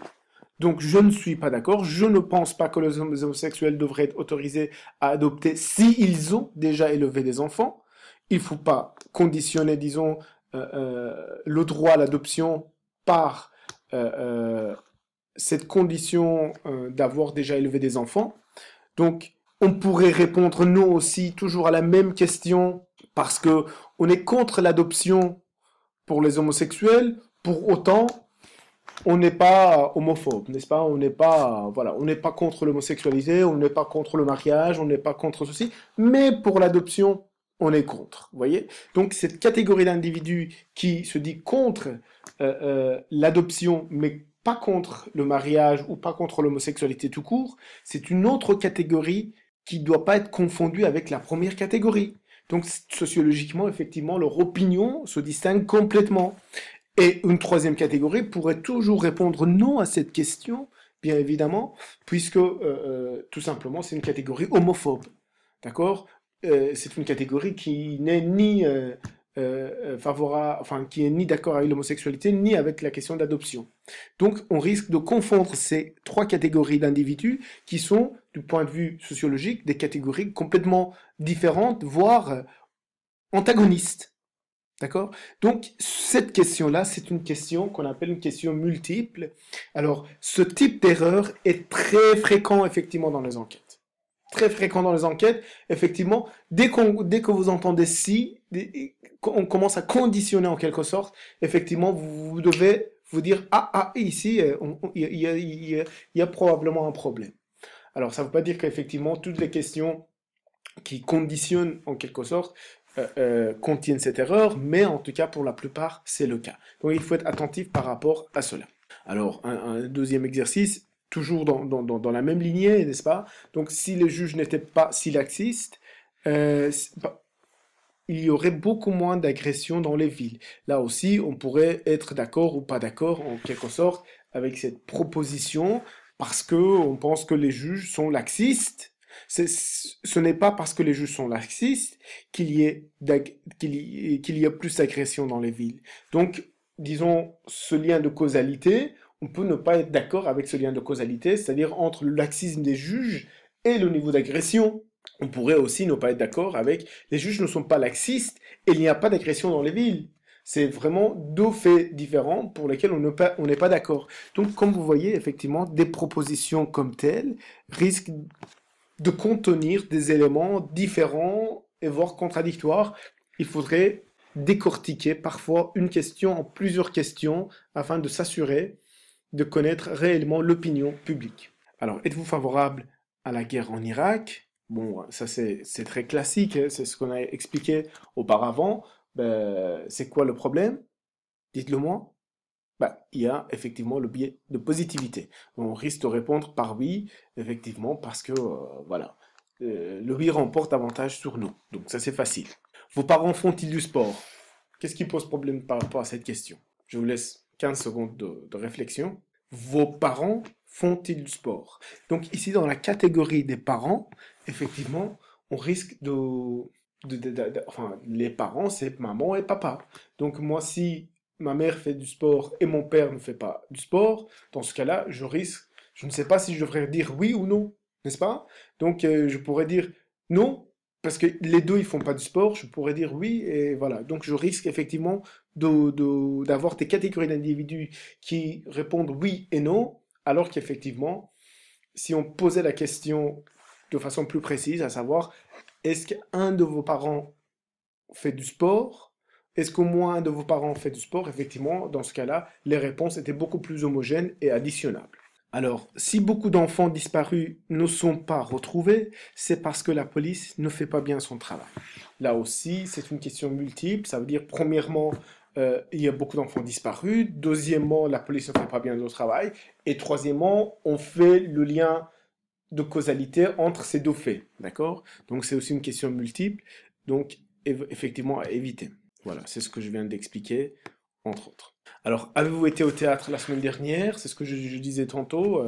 Donc je ne suis pas d'accord, je ne pense pas que les homosexuels devraient être autorisés à adopter s'ils ont déjà élevé des enfants. Il ne faut pas conditionner, disons, le droit à l'adoption par cette condition d'avoir déjà élevé des enfants. Donc, on pourrait répondre non aussi, toujours à la même question, parce que on est contre l'adoption pour les homosexuels. Pour autant, on n'est pas homophobe, n'est-ce pas? On n'est pas, voilà, on n'est pas contre l'homosexualité, on n'est pas contre le mariage, on n'est pas contre ceci, mais pour l'adoption, on est contre. Vous voyez? Donc, cette catégorie d'individus qui se dit contre l'adoption, mais pas contre le mariage ou pas contre l'homosexualité tout court, c'est une autre catégorie qui ne doit pas être confondue avec la première catégorie. Donc, sociologiquement, effectivement, leur opinion se distingue complètement. Et une troisième catégorie pourrait toujours répondre non à cette question, bien évidemment, puisque tout simplement c'est une catégorie homophobe. D'accord? C'est une catégorie qui n'est ni favorable, enfin qui est ni d'accord avec l'homosexualité, ni avec la question d'adoption. Donc on risque de confondre ces trois catégories d'individus qui sont, du point de vue sociologique, des catégories complètement différentes, voire antagonistes. D'accord? Donc, cette question-là, c'est une question qu'on appelle une question multiple. Alors, ce type d'erreur est très fréquent, effectivement, dans les enquêtes. Très fréquent dans les enquêtes. Effectivement, dès que vous entendez si, on commence à conditionner en quelque sorte, effectivement, vous devez vous dire, ici, il y a probablement un problème. Alors, ça ne veut pas dire qu'effectivement, toutes les questions qui conditionnent en quelque sorte contiennent cette erreur, mais en tout cas pour la plupart c'est le cas. Donc il faut être attentif par rapport à cela. Alors un deuxième exercice, toujours dans la même lignée, n'est-ce pas? Donc si les juges n'étaient pas si laxistes, il y aurait beaucoup moins d'agressions dans les villes. Là aussi, on pourrait être d'accord ou pas d'accord en quelque sorte avec cette proposition parce que on pense que les juges sont laxistes. Ce n'est pas parce que les juges sont laxistes qu'il y a plus d'agressions dans les villes. Donc, disons, ce lien de causalité, on peut ne pas être d'accord avec ce lien de causalité, c'est-à-dire entre le laxisme des juges et le niveau d'agression. On pourrait aussi ne pas être d'accord avec les juges ne sont pas laxistes et il n'y a pas d'agression dans les villes. C'est vraiment deux faits différents pour lesquels on n'est pas d'accord. Donc, comme vous voyez, effectivement, des propositions comme telles risquent de contenir des éléments différents et voire contradictoires. Il faudrait décortiquer parfois une question en plusieurs questions afin de s'assurer de connaître réellement l'opinion publique. Alors, êtes-vous favorable à la guerre en Irak? Bon, ça c'est très classique, hein, c'est ce qu'on a expliqué auparavant. Ben, c'est quoi le problème? Dites-le moi. Bah, il y a effectivement le biais de positivité. On risque de répondre par oui, effectivement, parce que, voilà, le oui remporte avantage sur nous. Donc ça, c'est facile. Vos parents font-ils du sport? Qu'est-ce qui pose problème par rapport à cette question? Je vous laisse 15 secondes de réflexion. Vos parents font-ils du sport? Donc ici, dans la catégorie des parents, effectivement, on risque enfin, les parents, c'est maman et papa. Donc moi, si ma mère fait du sport et mon père ne fait pas du sport, dans ce cas-là, je ne sais pas si je devrais dire oui ou non, n'est-ce pas? Donc je pourrais dire non, parce que les deux, ils font pas du sport, je pourrais dire oui, et voilà. Donc je risque effectivement d'avoir des catégories d'individus qui répondent oui et non, alors qu'effectivement, si on posait la question de façon plus précise, à savoir, est-ce qu'un de vos parents fait du sport? Est-ce qu'au moins un de vos parents fait du sport? Effectivement, dans ce cas-là, les réponses étaient beaucoup plus homogènes et additionnables. Alors, si beaucoup d'enfants disparus ne sont pas retrouvés, c'est parce que la police ne fait pas bien son travail. Là aussi, c'est une question multiple. Ça veut dire, premièrement, il y a beaucoup d'enfants disparus. Deuxièmement, la police ne fait pas bien son travail. Et troisièmement, on fait le lien de causalité entre ces deux faits. D'accord? Donc, c'est aussi une question multiple. Donc, effectivement, à éviter. Voilà, c'est ce que je viens d'expliquer, entre autres. Alors, avez-vous été au théâtre la semaine dernière? C'est ce que je disais tantôt.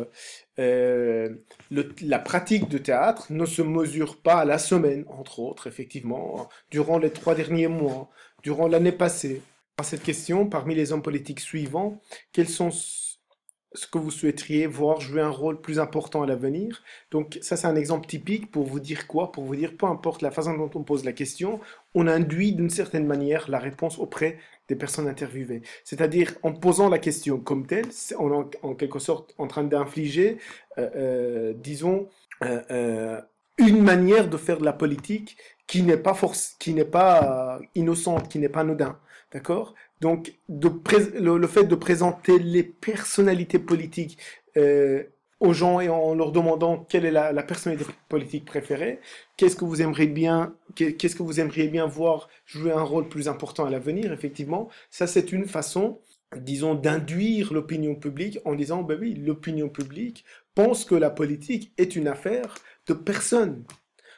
La pratique de théâtre ne se mesure pas à la semaine, entre autres, effectivement, durant les 3 derniers mois, durant l'année passée. À cette question, parmi les hommes politiques suivants, quels sont ce que vous souhaiteriez voir jouer un rôle plus important à l'avenir? Donc ça, c'est un exemple typique pour vous dire quoi? Pour vous dire, peu importe la façon dont on pose la question, on induit d'une certaine manière la réponse auprès des personnes interviewées. C'est-à-dire, en posant la question comme telle, on est en quelque sorte en train d'infliger, disons, euh, euh, une manière de faire de la politique qui n'est pas innocente, qui n'est pas anodin. D'accord? Donc, le fait de présenter les personnalités politiques euh, aux gens et en leur demandant quelle est la personnalité politique préférée, qu'est-ce que vous aimeriez bien voir jouer un rôle plus important à l'avenir, effectivement, ça c'est une façon, disons, d'induire l'opinion publique en disant, ben oui, l'opinion publique pense que la politique est une affaire de personnes.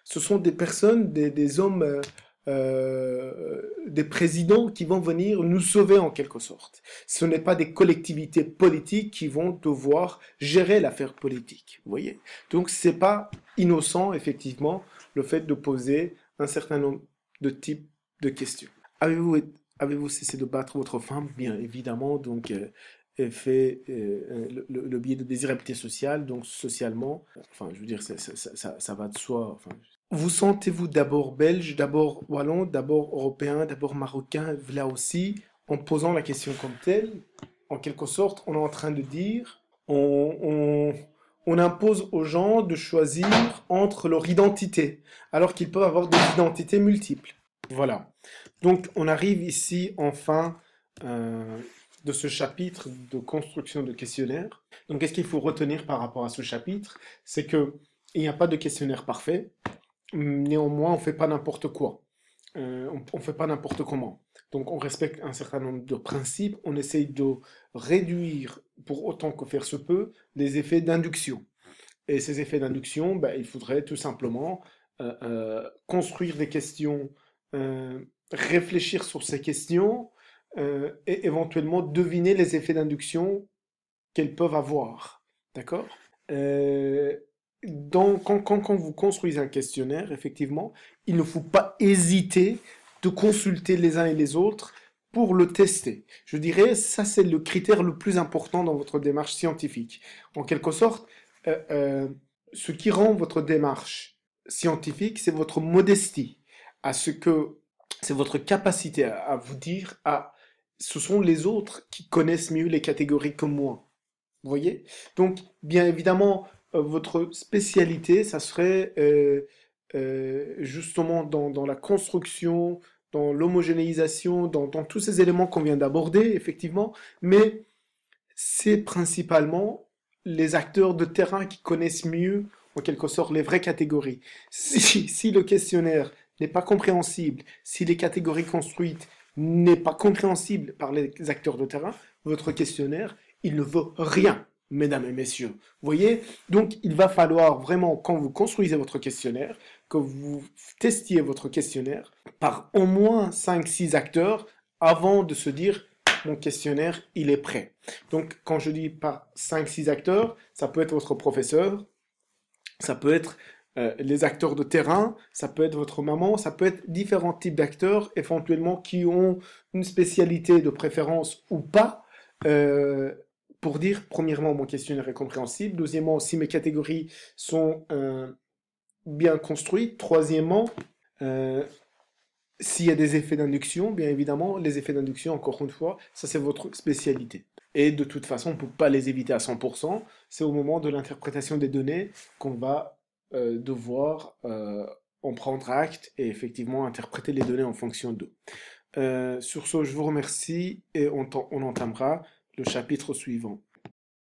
Ce sont des personnes, des hommes, des présidents qui vont venir nous sauver en quelque sorte. Ce n'est pas des collectivités politiques qui vont devoir gérer l'affaire politique. Vous voyez? Donc c'est pas innocent, effectivement, le fait de poser un certain nombre de types de questions. Avez-vous, avez-vous cessé de battre votre femme? Bien évidemment, donc fait le biais de désirabilité sociale, donc socialement, enfin je veux dire, ça va de soi. Enfin, vous sentez-vous d'abord belge, d'abord wallon, d'abord européen, d'abord marocain, là aussi, en posant la question comme telle, en quelque sorte, on est en train de dire, on impose aux gens de choisir entre leur identité, alors qu'ils peuvent avoir des identités multiples. Voilà. Donc, on arrive ici, enfin, euh, de ce chapitre de construction de questionnaire. Donc, qu'est-ce qu'il faut retenir par rapport à ce chapitre? C'est que il n'y a pas de questionnaire parfait. Néanmoins, on ne fait pas n'importe quoi. On ne fait pas n'importe comment. Donc, on respecte un certain nombre de principes. On essaye de réduire, pour autant que faire se peut, les effets d'induction. Et ces effets d'induction, ben, il faudrait tout simplement construire des questions, réfléchir sur ces questions et éventuellement deviner les effets d'induction qu'elles peuvent avoir. D'accord? Euh, quand vous construisez un questionnaire, effectivement, il ne faut pas hésiter de consulter les uns et les autres pour le tester. Je dirais, ça c'est le critère le plus important dans votre démarche scientifique. En quelque sorte, euh, euh, ce qui rend votre démarche scientifique, c'est votre modestie, à ce que c'est votre capacité à vous dire, ah, ce sont les autres qui connaissent mieux les catégories que moi. Vous voyez? Donc, bien évidemment, votre spécialité, ça serait justement dans la construction, dans l'homogénéisation, dans tous ces éléments qu'on vient d'aborder, effectivement, mais c'est principalement les acteurs de terrain qui connaissent mieux en quelque sorte les vraies catégories. Si le questionnaire n'est pas compréhensible, si les catégories construites n'est pas compréhensible par les acteurs de terrain, votre questionnaire, il ne vaut rien, mesdames et messieurs. Vous voyez? Donc, il va falloir vraiment, quand vous construisez votre questionnaire, que vous testiez votre questionnaire par au moins 5, 6 acteurs avant de se dire, mon questionnaire, il est prêt. Donc, quand je dis par 5, 6 acteurs, ça peut être votre professeur, ça peut être les acteurs de terrain, ça peut être votre maman, ça peut être différents types d'acteurs, éventuellement qui ont une spécialité de préférence ou pas, euh, pour dire, premièrement, mon questionnaire est compréhensible, deuxièmement, si mes catégories sont bien construites, troisièmement, euh, s'il y a des effets d'induction, bien évidemment, les effets d'induction, encore une fois, ça c'est votre spécialité. Et de toute façon, on ne peut pas les éviter à 100%. C'est au moment de l'interprétation des données qu'on va devoir en prendre acte et effectivement interpréter les données en fonction d'eux. Sur ce, je vous remercie et on entamera le chapitre suivant.